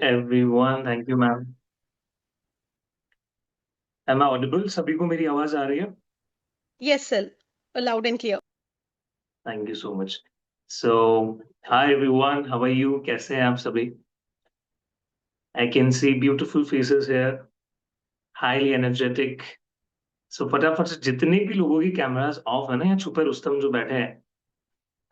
everyone. Thank you, ma'am. Am I audible? सभी को मेरी आवाज आ रही है? Yes, sir. Loud and clear. Thank you so much. So, hi everyone. How are you? कैसे हैं आप सभी? I can see beautiful faces here. Highly energetic. So, फटाफट से जितने भी लोगों की कैमरास ऑफ है ना या छुपे रुस्तम जो बैठे हैं,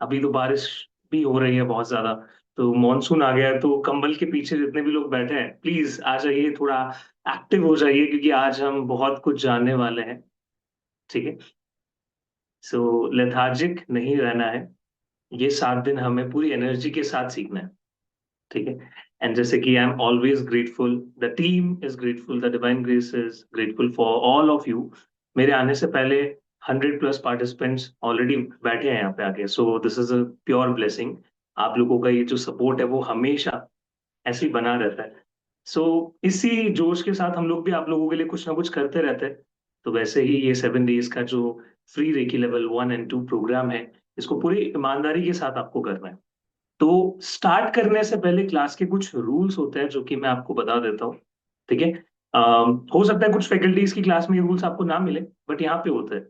अभी तो बारिश भी हो रही है बहुत ज्यादा। तो मॉनसून आ गया है, तो कंबल के पीछे जितने भी लोग बैठे हैं, प्लीज आ जाइए, थोड़ा एक्टिव हो जाइए, क्योंकि आज हम बहुत कुछ जानने वाले हैं। ठीक है। सो लेथार्जिक नहीं रहना है। ये 7 दिन हमें पूरी एनर्जी के साथ सीखना है। ठीक है। एंड जैसे कि I am always grateful, the team is grateful, the divine grace is grateful for all of you. मेरे आने से पहले 100+ पार्टिसिपेंट्स ऑलरेडी बैठे हैं यहाँ पे आके, so this is a pure blessing. आप लोगों का ये जो सपोर्ट है वो हमेशा ऐसे ही बना रहता है। सो इसी जोश के साथ हम लोग भी आप लोगों के लिए कुछ ना कुछ करते रहते हैं। तो वैसे ही ये 7 डेज का जो free reiki level 1 and 2 programme है, इसको पूरी ईमानदारी के साथ आपको करना है। तो स्टार्ट करने से पहले क्लास के कुछ रूल्स होते हैं जो कि मैं आपको बता देता हूँ। ठीक है। हो सकता है कुछ फैकल्टीज की क्लास में ये रूल्स आपको ना मिले, बट यहाँ पे होते हैं।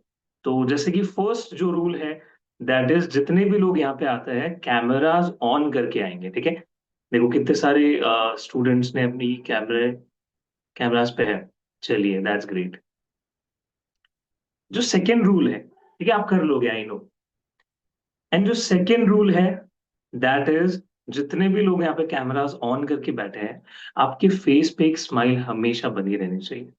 तो जैसे कि फर्स्ट जो रूल है, दैट इज जितने भी लोग यहाँ पे आते हैं कैमराज ऑन करके आएंगे। ठीक है। देखो कितने सारे स्टूडेंट्स ने अपनी कैमराज पे है। चलिए, दैट्स ग्रेट। जो सेकेंड रूल है, ठीक है, आप कर लोगे, आई नो। एंड जो सेकेंड रूल है, दैट इज जितने भी लोग यहाँ पे कैमरास ऑन करके बैठे हैं, आपके फेस पे एक स्माइल हमेशा बनी रहनी चाहिए।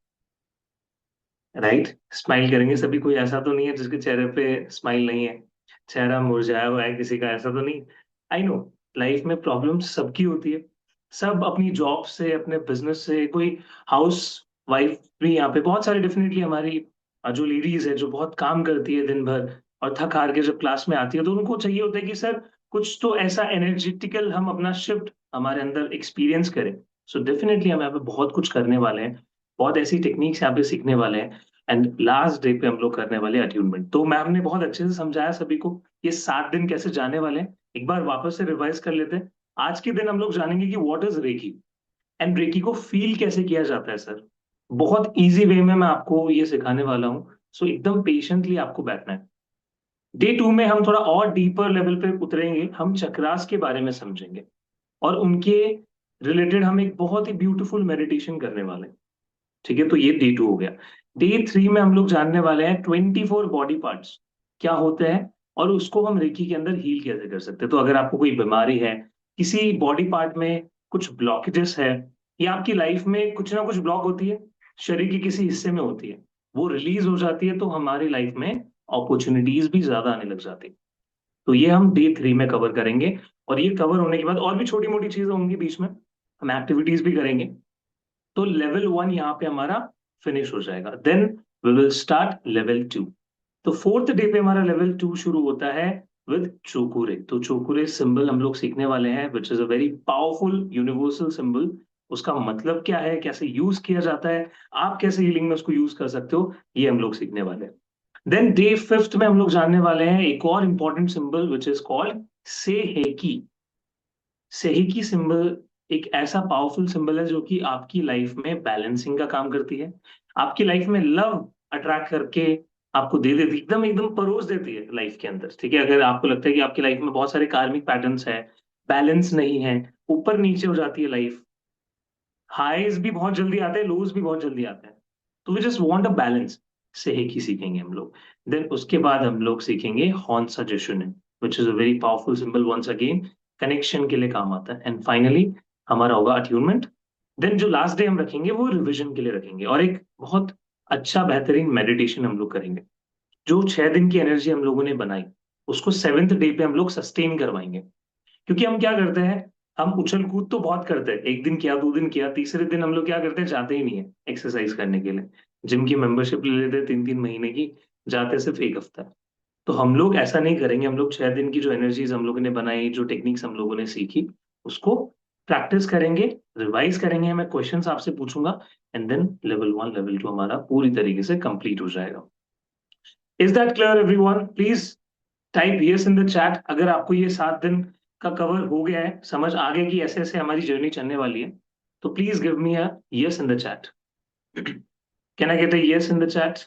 राइट। स्माइल करेंगे सभी, कोई ऐसा तो नहीं है जिसके चेहरे पे स्माइल नहीं है, चेहरा मुरझाया हुआ है किसी का, ऐसा तो नहीं। आई नो, लाइफ में प्रॉब्लम सबकी होती है। सब अपनी जॉब से, अपने बिजनेस से, कोई हाउस वाइफ भी यहाँ पे बहुत सारी, डेफिनेटली हमारी जो लेडीज है जो बहुत काम करती है दिन भर, और थक हार के जब क्लास में आती है तो उनको चाहिए होता है कि सर कुछ तो ऐसा एनर्जेटिकल हम अपना शिफ्ट हमारे अंदर एक्सपीरियंस करें। सो डेफिनेटली हम यहाँ पे बहुत कुछ करने वाले हैं, बहुत ऐसी टेक्निक्स यहाँ पे सीखने वाले हैं। एंड लास्ट डे पे हम लोग करने वाले हैं अट्यूनमेंट। तो मैम ने बहुत अच्छे से समझाया सभी को ये 7 दिन कैसे जाने वाले हैं। एक बार वापस से रिवाइज कर लेते हैं। आज के दिन हम लोग जानेंगे कि what is reiki, and reiki को फील कैसे किया जाता है सर। बहुत इजी वे में मैं आपको ये सिखाने वाला हूँ। सो एकदम पेशेंटली आपको बैठना है। डे 2 में हम थोड़ा और डीपर लेवल पे उतरेंगे, हम चक्रास के बारे में समझेंगे, और उनके रिलेटेड हम एक बहुत ही ब्यूटीफुल मेडिटेशन करने वाले हैं। ठीक है। तो ये डे 2 हो गया। डे 3 में हम लोग जानने वाले हैं 24 बॉडी पार्ट्स क्या होते हैं, और उसको हम रेकी के अंदर हील कैसे कर सकते हैं। तो अगर आपको कोई बीमारी है, किसी बॉडी पार्ट में कुछ ब्लॉकेजेस है, या आपकी लाइफ में कुछ ना कुछ ब्लॉक होती है, शरीर के किसी हिस्से में होती है, वो रिलीज हो जाती है, तो हमारी लाइफ में अपॉर्चुनिटीज भी ज्यादा आने लग जाती है। तो ये हम डे 3 में कवर करेंगे। और ये कवर होने के बाद और भी छोटी मोटी चीजें होंगी बीच में, हम एक्टिविटीज भी करेंगे। तो लेवल 1 यहाँ पे हमारा फिनिश हो जाएगा। Then we will start level 2। तो फोर्थ डे पे हमारा लेवल 2 शुरू होता है विद चोकुरे। तो चोकुरे सिंबल हम लोग सीखने वाले हैं, विच is a very powerful universal symbol. उसका मतलब क्या है, कैसे यूज किया जाता है, आप कैसे हीलिंग में उसको यूज कर सकते हो, ये हम लोग सीखने वाले हैं। देन डे 5 में हम लोग जानने वाले हैं एक और important symbol, which is called Sei He Ki. Sei He Ki symbol एक ऐसा पावरफुल सिंबल है जो कि आपकी लाइफ में बैलेंसिंग का काम करती है, आपकी लाइफ में लव अट्रैक्ट करके आपको दे देती, एकदम एकदम परोस देती है लाइफ के अंदर। ठीक है। अगर आपको लगता है कि आपकी लाइफ में बहुत सारे कार्मिक पैटर्न्स है, बैलेंस नहीं है, ऊपर नीचे हो जाती है लाइफ, हाईज भी बहुत जल्दी आते हैं, लोज भी बहुत जल्दी आते हैं, तो we just want a balance, Sei He Ki सीखेंगे हम लोग। देन उसके बाद हम लोग सीखेंगे Hon Sha Ze Sho Nen, which is a very powerful symbol, once again connection के लिए काम आता है। एंड फाइनली हमारा होगा अट्यूनमेंट। देन जो लास्ट डे हम रखेंगे वो रिविजन के लिए रखेंगे, और एक बहुत अच्छा बेहतरीन मेडिटेशन हम लोग करेंगे। जो 6 दिन की एनर्जी हम लोगों ने बनाई, उसको 7th डे पे हम लोग सस्टेन करवाएंगे। क्योंकि हम क्या करते हैं, हम उछल कूद तो बहुत करते हैं, एक दिन किया, 2 दिन किया, तीसरे दिन हम लोग क्या करते हैं, जाते ही नहीं है एक्सरसाइज करने के लिए। जिम की मेंबरशिप ले लेते हैं 3-3 महीने की, जाते सिर्फ एक हफ्ता। तो हम लोग ऐसा नहीं करेंगे। हम लोग 6 दिन की जो एनर्जीज हम लोगों ने बनाई, जो टेक्निक्स हम लोगों ने सीखी, उसको प्रैक्टिस करेंगे, रिवाइज करेंगे, मैं क्वेश्चंस आपसे पूछूंगा, एंड देन लेवल 1 लेवल 2 हमारा पूरी तरीके से कंप्लीट हो जाएगा। Is that clear everyone? Please type yes in the chat अगर आपको ये 7 दिन का कवर हो गया है, समझ आ गया कि ऐसे ऐसे हमारी जर्नी चलने वाली है। तो please give me a yes in the chat. Can I get a yes in the chat?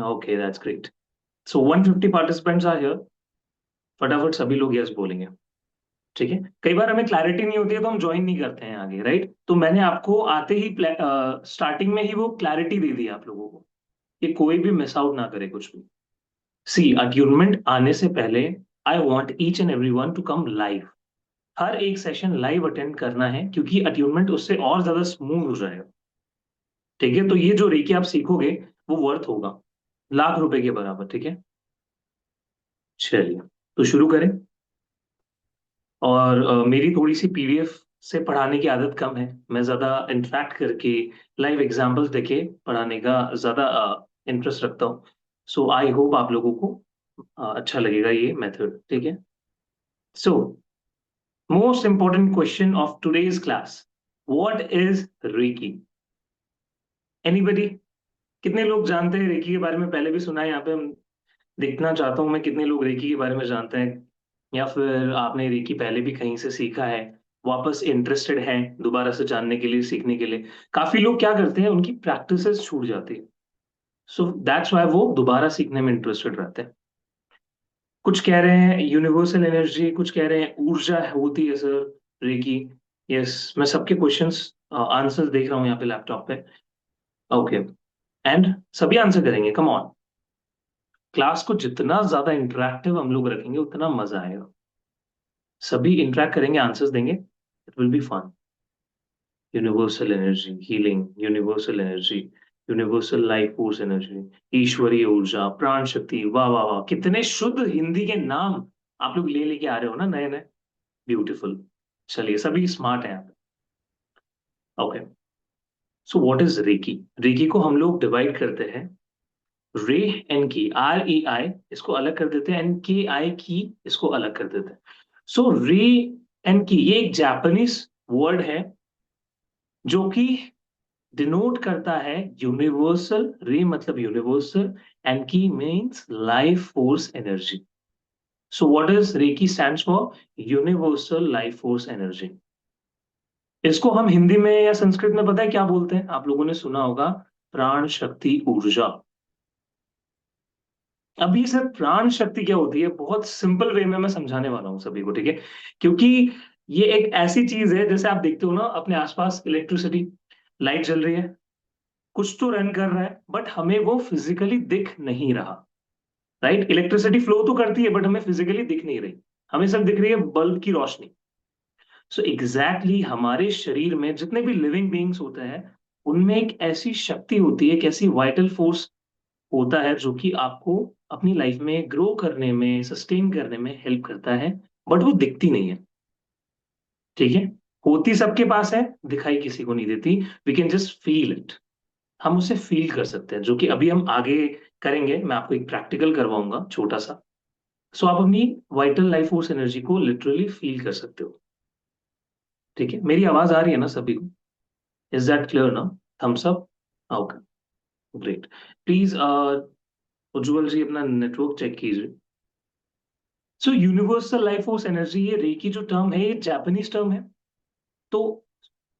Okay, that's great. So 150 participants are here. फटाफट सभी लोग यस बोलेंगे. ठीक है. कई बार हमें क्लैरिटी नहीं होती है तो हम ज्वाइन नहीं करते हैं आगे, राइट? तो मैंने आपको आते ही स्टार्टिंग में ही वो क्लैरिटी दे दी आप लोगों को कि कोई भी मिस आउट ना करे कुछ भी. सी, अट्यूनमेंट आने से पहले I want each and every one to come live. हर एक सेशन लाइव अटेंड करना है क्योंकि अट्यूनमेंट उससे और ज्यादा स्मूथ हो जाएगा. ठीक है. तो ये जो रेकी आप सीखोगे वो वर्थ होगा ₹1,00,000 के बराबर. ठीक है. चलिए, तो शुरू करें. और मेरी थोड़ी सी पीडीएफ से पढ़ाने की आदत कम है. मैं ज्यादा इंटरेक्ट करके लाइव एग्जांपल्स देके पढ़ाने का ज्यादा इंटरेस्ट रखता हूँ. सो आई होप आप लोगों को अच्छा लगेगा ये मेथड. ठीक है. So most important question of today's class, what is reiki? Anybody? कितने लोग जानते हैं रेकी के बारे में? पहले भी सुना है यहाँ पे. हम देखना चाहता हूँ मैं कितने लोग रेकी के बारे में जानते हैं, या फिर आपने रेकी पहले भी कहीं से सीखा है, वापस इंटरेस्टेड है दोबारा से जानने के लिए, सीखने के लिए. काफी लोग क्या करते हैं, उनकी प्रैक्टिसेस छूट जाती है. सो दैट्स व्हाई वो दोबारा सीखने में इंटरेस्टेड रहते हैं. कुछ कह रहे हैं यूनिवर्सल एनर्जी, कुछ कह रहे हैं ऊर्जा होती है सर रेकी. यस, मैं सबके क्वेश्चंस आंसर्स देख रहा हूँ यहाँ पे लैपटॉप पे. ओके. एंड सभी आंसर करेंगे, कम ऑन. क्लास को जितना ज्यादा इंटरेक्टिव हम लोग रखेंगे उतना मजा आएगा. सभी इंटरेक्ट करेंगे, आंसर्स देंगे, it will be fun. Universal energy, healing, universal energy, universal life force energy, ईश्वरीय ऊर्जा, प्राण शक्ति. वाह वाह वाह, कितने शुद्ध हिंदी के नाम आप लोग ले लेके आ रहे हो ना, नए नए. ब्यूटीफुल. चलिए, सभी स्मार्ट हैं आप. Okay. So what is reiki? Reiki को हम लोग डिवाइड करते हैं. रे एन की, REI इसको अलग कर देते हैं, एन के आई की इसको अलग कर देते हैं. सो रे एन की ये एक जापानीज वर्ड है जो कि डिनोट करता है यूनिवर्सल. रे मतलब universal, and ki means life force energy. So what is reiki stands for? Universal life force energy. इसको हम हिंदी में या संस्कृत में पता है क्या बोलते हैं? आप लोगों ने सुना होगा, प्राण शक्ति ऊर्जा. अभी सर प्राण शक्ति क्या होती है, बहुत सिंपल वे में मैं समझाने वाला हूँ सभी को. ठीक है. क्योंकि ये एक ऐसी चीज है, जैसे आप देखते हो ना अपने आसपास इलेक्ट्रिसिटी, लाइट जल रही है, कुछ तो रन कर रहा है बट हमें वो फिजिकली दिख नहीं रहा. राइट? इलेक्ट्रिसिटी फ्लो तो करती है बट हमें फिजिकली दिख नहीं रही. हमें सब दिख रही है बल्ब की रोशनी. सो एग्जैक्टली हमारे शरीर में जितने भी लिविंग बीइंग्स होते हैं उनमें एक ऐसी शक्ति होती है, एक ऐसी वाइटल फोर्स होता है जो कि आपको अपनी लाइफ में ग्रो करने में, सस्टेन करने में हेल्प करता है. बट वो दिखती नहीं है. ठीक है. होती सबके पास है, दिखाई किसी को नहीं देती. We can just feel it. हम उसे फील कर सकते हैं, जो कि अभी हम आगे करेंगे. मैं आपको एक प्रैक्टिकल करवाऊंगा छोटा सा. सो आप अपनी वाइटल लाइफ फोर्स एनर्जी को लिटरली फील कर सकते हो. ठीक है. मेरी आवाज आ रही है ना सभी को? इज दैट क्लियर ना? Thumbs up. Okay, great. Please Ujjwal ji अपना नेटवर्क चेक कीजिए. So universal life force energy, ये रेकी जो टर्म है ये जापानीज टर्म है. तो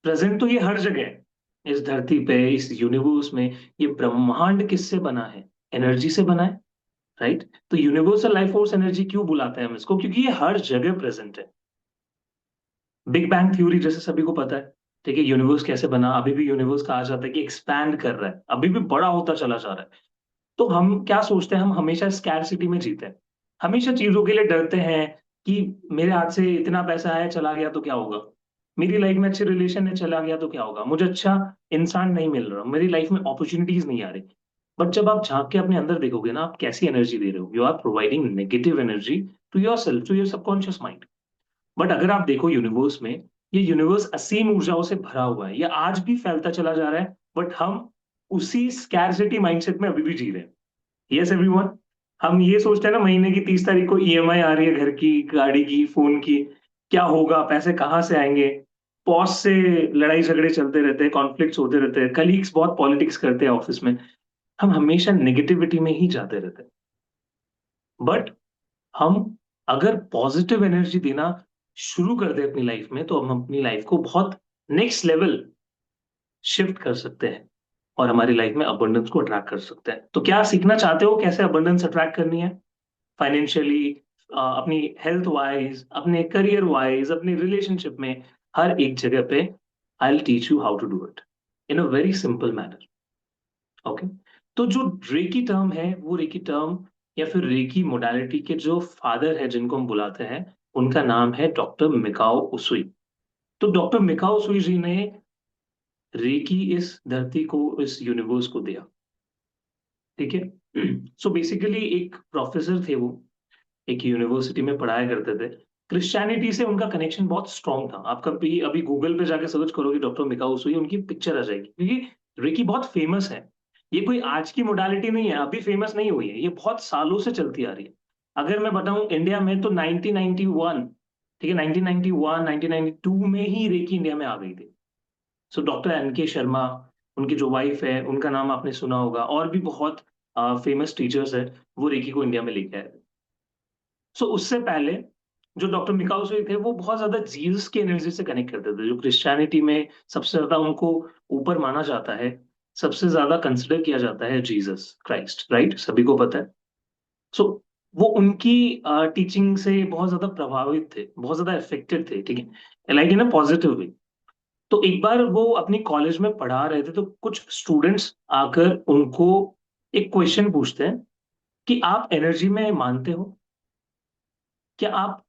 प्रेजेंट तो ये हर जगह है, इस धरती पे, इस यूनिवर्स में. ये ब्रह्मांड किससे बना है? एनर्जी से बना है. राइट? तो यूनिवर्सल लाइफ फोर्स एनर्जी क्यों बुलाते हैं हम इसको? क्योंकि ये हर जगह प्रेजेंट है. बिग बैंग थ्योरी जैसे सभी को पता है. ठीक है. यूनिवर्स कैसे बना? अभी भी यूनिवर्स कहा जाता है कि एक्सपैंड कर रहा है, अभी भी बड़ा होता चला जा रहा है. तो हम क्या सोचते हैं? हम हमेशा स्कैरसिटी में जीते हैं. हमेशा चीजों के लिए डरते हैं कि मेरे हाथ से इतना पैसा है, चला गया तो क्या होगा? मेरी लाइफ में अच्छे रिलेशन है, चला गया तो क्या होगा? मुझे अच्छा इंसान नहीं मिल रहा, मेरी लाइफ में अपॉर्चुनिटीज नहीं आ रही. बट जब आप झांक के अपने अंदर देखोगे ना, आप कैसी एनर्जी दे रहे हो. You are providing negative energy to yourself, to your subconscious mind. But अगर आप देखो यूनिवर्स में, ये यूनिवर्स असीम ऊर्जाओं से भरा हुआ है. ये आज भी फैलता चला जा रहा है. बट हम उसी स्कैरसिटी माइंडसेट में अभी भी जी रहे हैं. Yes everyone. हम ये सोचते हैं ना, महीने की 30 तारीख को EMI आ रही है, घर की, गाड़ी की, फोन की, क्या होगा, पैसे कहाँ से आएंगे? बॉस से लड़ाई झगड़े चलते रहते हैं, कॉन्फ्लिक्ट्स होते रहते हैं, कलीग्स बहुत पॉलिटिक्स करते हैं ऑफिस में. हम हमेशा नेगेटिविटी में ही जाते रहते हैं. बट हम अगर पॉजिटिव एनर्जी देना शुरू कर दे अपनी लाइफ में, तो हम अपनी लाइफ को बहुत नेक्स्ट लेवल शिफ्ट कर सकते हैं और हमारी लाइफ में अबंडेंस को अट्रैक्ट कर सकते हैं। तो क्या सीखना चाहते हो कैसे अबंडेंस अट्रैक्ट करनी है फाइनेंशियली, अपनी हेल्थ वाइज, अपने करियर वाइज, अपने रिलेशनशिप में, हर एक जगह पे I will teach you how to do it in a very simple manner. Okay. तो जो रेकी टर्म है, वो रेकी टर्म या फिर रेकी मोडालिटी के जो फादर है जिनको हम बुलाते हैं, उनका नाम है डॉक्टर मिकाओ उसुई। तो डॉक्टर मिकाओ उसुई जी ने रेकी इस धरती को, इस यूनिवर्स को दिया। ठीक है। सो बेसिकली एक प्रोफेसर थे वो, एक यूनिवर्सिटी में पढ़ाया करते थे। क्रिश्चियनिटी से उनका कनेक्शन बहुत स्ट्रांग था। आप कभी अभी गूगल पे जाके सर्च करोगे डॉक्टर मिकाओ उसुई, उनकी पिक्चर आ जाएगी, क्योंकि रेकी बहुत फेमस है। ये कोई आज की मोडालिटी नहीं है, अभी फेमस नहीं हुई है, ये बहुत सालों से चलती आ रही है। अगर मैं बताऊं इंडिया में तो 1991, ठीक है, 1991 1992 में ही रेकी इंडिया में आ गई थी। सो डॉक्टर एन के शर्मा, उनकी जो वाइफ है उनका नाम आपने सुना होगा, और भी बहुत फेमस टीचर्स है, वो रेकी को इंडिया में लेके आए। सो उससे पहले जो डॉक्टर मिकाओ सुई थे, वो बहुत ज्यादा जीसस की एनर्जी से कनेक्ट करते थे। जो क्रिश्चियनिटी में सबसे ज्यादा उनको ऊपर माना जाता है, सबसे ज्यादा कंसिडर किया जाता है जीसस क्राइस्ट, राइट, सभी को पता है। सो वो उनकी टीचिंग से बहुत ज्यादा प्रभावित थे, बहुत ज्यादा इफेक्टेड थे, ठीक है, like in a positive way. तो एक बार वो अपनी कॉलेज में पढ़ा रहे थे, तो कुछ स्टूडेंट्स आकर उनको एक क्वेश्चन पूछते हैं कि आप एनर्जी में मानते हो? क्या आप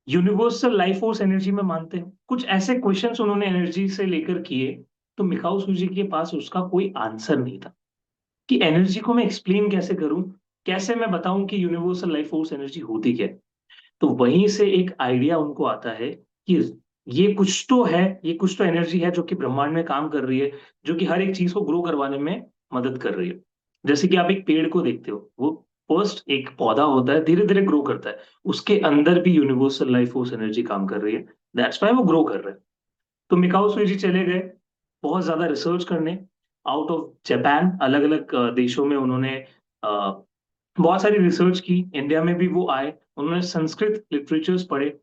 यूनिवर्सल लाइफ फोर्स एनर्जी में मानते हो? कुछ ऐसे क्वेश्चंस उन्होंने एनर्जी से लेकर किए। तो मिकाओ सूजी के पास उसका कोई आंसर नहीं था कि एनर्जी को मैं एक्सप्लेन कैसे करूं, कैसे मैं बताऊं कि यूनिवर्सल लाइफ फोर्स एनर्जी होती क्या है। तो वहीं से एक आइडिया उनको आता है कि ये कुछ तो है, ये कुछ तो एनर्जी है जो कि ब्रह्मांड में काम कर रही है, जो कि हर एक चीज को ग्रो करवाने में मदद कर रही है। जैसे कि आप एक पेड़ को देखते हो, वो फर्स्ट एक पौधा होता है, धीरे धीरे ग्रो करता है, उसके अंदर भी यूनिवर्सल लाइफ फोर्स एनर्जी काम कर रही है, दैट्स व्हाई वो ग्रो कर रहा है। तो मिकाओ सुजी चले गए बहुत ज्यादा रिसर्च करने आउट ऑफ जापान, अलग अलग देशों में उन्होंने बहुत सारी रिसर्च की। इंडिया में भी वो आए, उन्होंने संस्कृत लिटरेचर्स पढ़े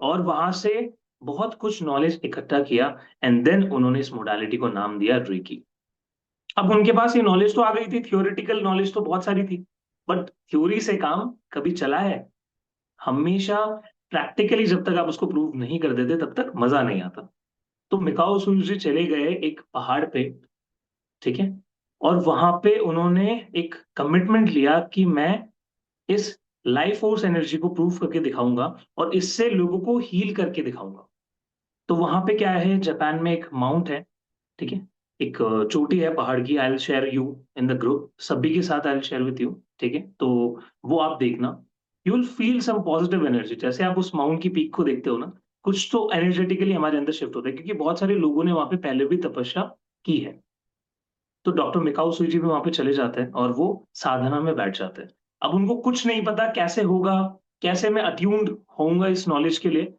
और वहां से बहुत कुछ नॉलेज इकट्ठा किया, एंड देन उन्होंने इस मोडालिटी को नाम दिया रेकी। अब उनके पास ये नॉलेज तो आ गई थी, थियोरेटिकल नॉलेज तो बहुत सारी थी, बट थ्योरी से काम कभी चला है? हमेशा प्रैक्टिकली जब तक आप उसको प्रूव नहीं कर देते तब तक मजा नहीं आता। तो मिकाओ सुजुकी चले गए एक पहाड़ पे, ठीक है, और वहां पे उन्होंने एक कमिटमेंट लिया कि मैं इस लाइफ फोर्स एनर्जी को प्रूव करके दिखाऊंगा और इससे लोगों को हील करके दिखाऊंगा। तो वहां पे क्या है, जापान में एक माउंट है, ठीक है, एक चोटी है पहाड़ की, I will share you in the group, सभी के साथ I will share with you, ठीक है। तो वो आप देखना, you will feel some positive energy. जैसे आप उस माउंट की पीक को देखते हो ना, कुछ तो एनर्जेटिकली हमारे अंदर शिफ्ट होता है, क्योंकि बहुत सारे लोगों ने वहां पे पहले भी तपस्या की है। तो डॉक्टर मिकाओ सुजी भी वहां पे चले जाते हैं और वो साधना में बैठ जाते हैं। अब उनको कुछ नहीं पता कैसे होगा, कैसे मैं अट्यून्ड होऊंगा इस नॉलेज के लिए।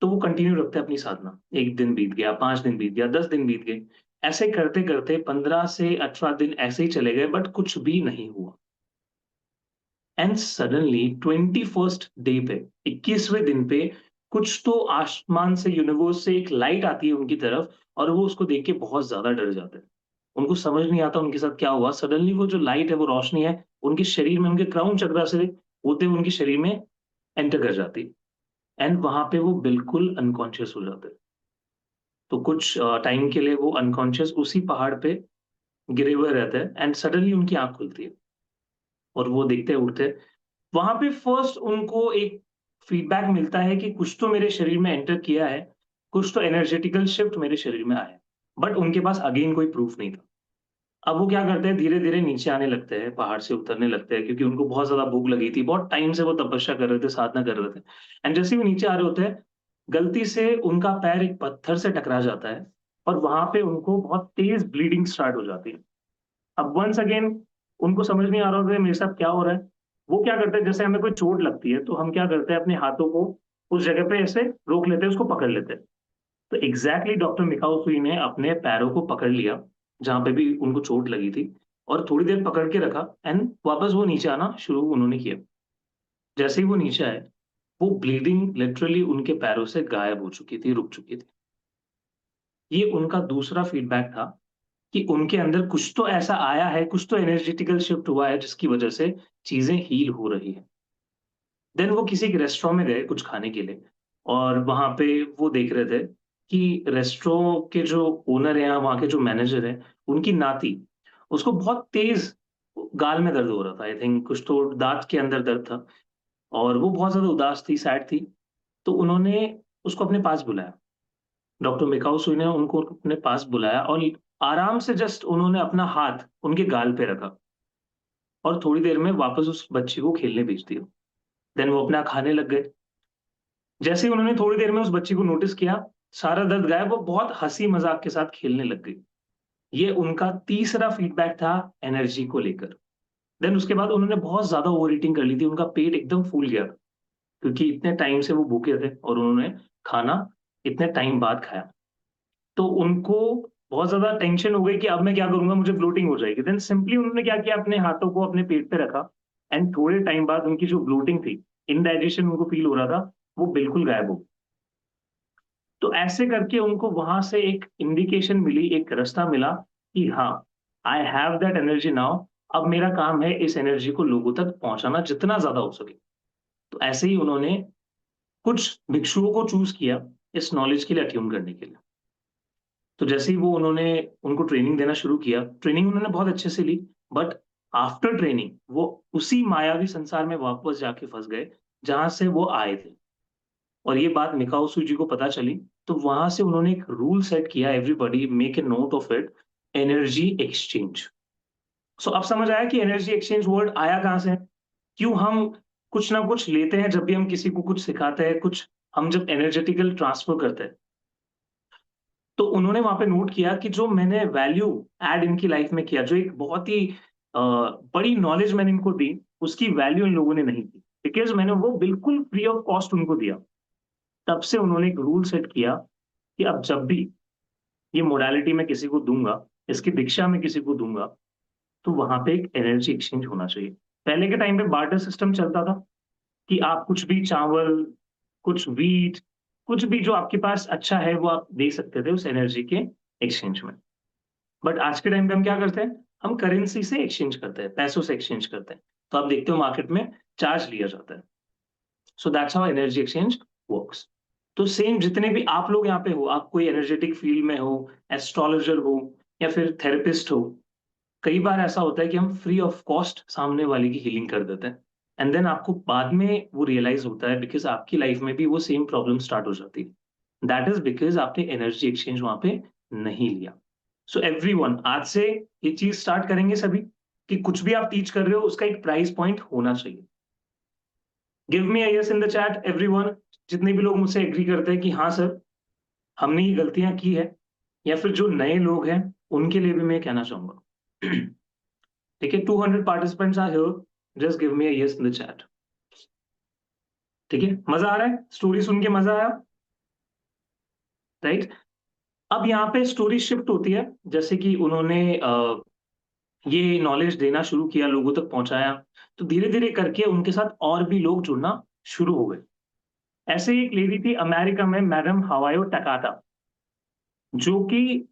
तो वो कंटिन्यू रखते हैं अपनी साधना। एक दिन बीत गया, 5 दिन बीत गया, 10 दिन बीत गए, ऐसे करते करते 15 से 18 दिन ऐसे ही चले गए, बट कुछ भी नहीं हुआ। एंड सडनली 21st डे पे, 21वें दिन पे, कुछ तो आसमान से, यूनिवर्स से एक लाइट आती है उनकी तरफ, और वो उसको देख के बहुत ज्यादा डर जाते हैं। उनको समझ नहीं आता उनके साथ क्या हुआ। सडनली वो जो लाइट है, वो रोशनी है, उनके शरीर में, उनके क्राउन चक्र से होते हुए उनके शरीर में एंटर कर जाती है, एंड वहां पे वो बिल्कुल अनकॉन्शियस हो जाते हैं। तो कुछ टाइम के लिए वो अनकॉन्शियस उसी पहाड़ पे गिरे हुए रहते हैं, एंड सडनली उनकी आंख खुलती है और वो देखते उठते। वहां पे फर्स्ट उनको एक फीडबैक मिलता है कि कुछ तो मेरे शरीर में एंटर किया है, कुछ तो एनर्जेटिकल शिफ्ट मेरे शरीर में आया है, बट उनके पास अगेन कोई प्रूफ नहीं था। अब वो क्या करते हैं, धीरे धीरे नीचे आने लगते हैं, पहाड़ से उतरने लगते हैं, क्योंकि उनको बहुत ज्यादा भूख लगी थी, बहुत टाइम से वो तपस्या कर रहे थे, साधना कर रहे थे। एंड जैसे ही वो नीचे आ रहे होते हैं, गलती से उनका पैर एक पत्थर से टकरा जाता है, और वहां पे उनको बहुत तेज ब्लीडिंग स्टार्ट हो जाती है। अब वंस अगेन उनको समझ नहीं आ रहा होता है मेरे साथ क्या हो रहा है। वो क्या करते हैं, जैसे हमें कोई चोट लगती है तो हम क्या करते हैं, अपने हाथों को उस जगह पे ऐसे रोक लेते हैं, उसको पकड़ लेते हैं। तो एग्जैक्टली डॉक्टर मिकाओ सुई ने अपने पैरों को पकड़ लिया जहां पे भी उनको चोट लगी थी, और थोड़ी देर पकड़ के रखा, एंड वापस वो नीचे आना शुरू उन्होंने किया। जैसे ही वो नीचे आए, वो ब्लीडिंग लिटरली उनके पैरों से गायब हो चुकी थी, रुक चुकी थी। ये उनका दूसरा फीडबैक था कि उनके अंदर कुछ तो ऐसा आया है, कुछ तो एनर्जेटिकल शिफ्ट हुआ है जिसकी वजह से चीजें हील हो रही है। देन वो किसी के रेस्टोरेंट में गए कुछ खाने के लिए, और वहां पे वो देख रहे थे कि रेस्टोरेंट के जो ओनर हैं, वहां के जो मैनेजर हैं, उनकी नाती, उसको बहुत तेज गाल में दर्द हो रहा था। आई थिंक कुछ तो दांत के अंदर दर्द था, और वो बहुत ज्यादा उदास थी, सैड थी। तो उन्होंने उसको अपने पास बुलाया। डॉक्टर मिकाओ सुई ने उनको अपने पास बुलाया, और आराम से जस्ट उन्होंने अपना हाथ उनके गाल पे रखा, और थोड़ी देर में वापस उस बच्ची को खेलने भेज दिया। देन वो अपना खाने लग गए। जैसे ही उन्होंने थोड़ी देर में उस बच्ची को नोटिस किया, सारा दर्द गायब, वो बहुत हंसी मजाक के साथ खेलने लग गई। ये उनका तीसरा फीडबैक था एनर्जी को लेकर। देन उसके बाद उन्होंने बहुत ज्यादा ओवर ईटिंग कर ली थी, उनका पेट एकदम फूल गया, क्योंकि इतने टाइम से वो भूखे थे और उन्होंने खाना इतने टाइम बाद खाया। तो उनको बहुत ज्यादा टेंशन हो गई कि अब मैं क्या करूंगा, मुझे ब्लोटिंग हो जाएगी। देन सिंपली उन्होंने क्या किया, अपने हाथों को अपने पेट पे रखा, एंड थोड़े टाइम बाद उनकी जो ब्लोटिंग थी, इनडाइजेशन उनको फील हो रहा था, वो बिल्कुल गायब हो गई। तो ऐसे करके उनको वहां से एक इंडिकेशन मिली, एक रास्ता मिला कि हाँ, I have that energy now. अब मेरा काम है इस एनर्जी को लोगों तक पहुंचाना जितना ज्यादा हो सके। तो ऐसे ही उन्होंने कुछ भिक्षुओं को चूज किया इस नॉलेज के लिए अट्यून करने के लिए। तो जैसे ही वो उन्होंने उनको ट्रेनिंग देना शुरू किया, ट्रेनिंग उन्होंने बहुत अच्छे से ली, बट आफ्टर ट्रेनिंग वो उसी मायावी संसार में वापस जाके फंस गए जहां से वो आए थे। और ये बात मिकाओ जी को पता चली, तो वहां से उन्होंने एक रूल सेट किया, everybody make a note of it, energy exchange. So अब समझ आया कि एनर्जी एक्सचेंज वर्ड आया कहां से है, क्यों हम कुछ ना कुछ लेते हैं जब भी हम किसी को कुछ सिखाते हैं, कुछ हम जब एनर्जेटिकल ट्रांसफर करते हैं। तो उन्होंने वहां पे नोट किया कि जो मैंने वैल्यू ऐड इनकी लाइफ में किया, जो एक बहुत ही बड़ी नॉलेज मैंने इनको दी, उसकी वैल्यू इन लोगों ने नहीं दी, बिकॉज मैंने वो बिल्कुल फ्री ऑफ कॉस्ट उनको दिया। तब से उन्होंने एक रूल सेट किया कि अब जब भी ये मोडालिटी मैं किसी को दूंगा, इसकी दीक्षा मैं किसी को दूंगा, तो वहां पे एक एनर्जी एक्सचेंज होना चाहिए। पहले के टाइम पे बार्टर सिस्टम चलता था कि आप कुछ भी चावल, कुछ वीट, कुछ भी जो आपके पास अच्छा है वो आप दे सकते थे उस एनर्जी के एक्सचेंज में। बट आज के टाइम पे हम क्या करते हैं, हम करेंसी से एक्सचेंज करते हैं, पैसों से एक्सचेंज करते हैं। तो आप देखते हो मार्केट में चार्ज लिया जाता है। So that's how energy exchange works. तो सेम जितने भी आप लोग यहाँ पे हो, आप कोई एनर्जेटिक फील्ड में हो, एस्ट्रोलॉजर हो, या फिर थेरेपिस्ट हो, कई बार ऐसा होता है कि हम फ्री ऑफ कॉस्ट सामने वाले की हीलिंग कर देते हैं, एंड देन आपको बाद में वो रियलाइज होता है, बिकॉज आपकी लाइफ में भी वो सेम प्रॉब्लम स्टार्ट हो जाती है। दैट इज बिकॉज आपने एनर्जी एक्सचेंज वहां पे नहीं लिया। सो एवरीवन, आज से ये चीज स्टार्ट करेंगे सभी, कि कुछ भी आप टीच कर रहे हो उसका एक प्राइस पॉइंट होना चाहिए। Give me yes in the chat everyone, जितने भी लोग मुझसे एग्री करते हैं कि हाँ सर, हमने ये गलतियां की है, या फिर जो नए लोग हैं उनके लिए भी मैं कहना चाहूंगा। ठीक है, 200 participants are here, just give me yes in the chat. ठीक है, मजा आ रहा है, स्टोरी सुन के मजा आया, राइट? अब यहाँ पे स्टोरी शिफ्ट होती है, जैसे कि उन्होंने ये नॉलेज देना शुरू किया, लोगों तक पहुंचाया, तो धीरे धीरे करके उनके साथ और भी लोग जुड़ना शुरू हो गए। ऐसे ही एक लेडी थी अमेरिका में, मैडम हवायो टकाटा, जो कि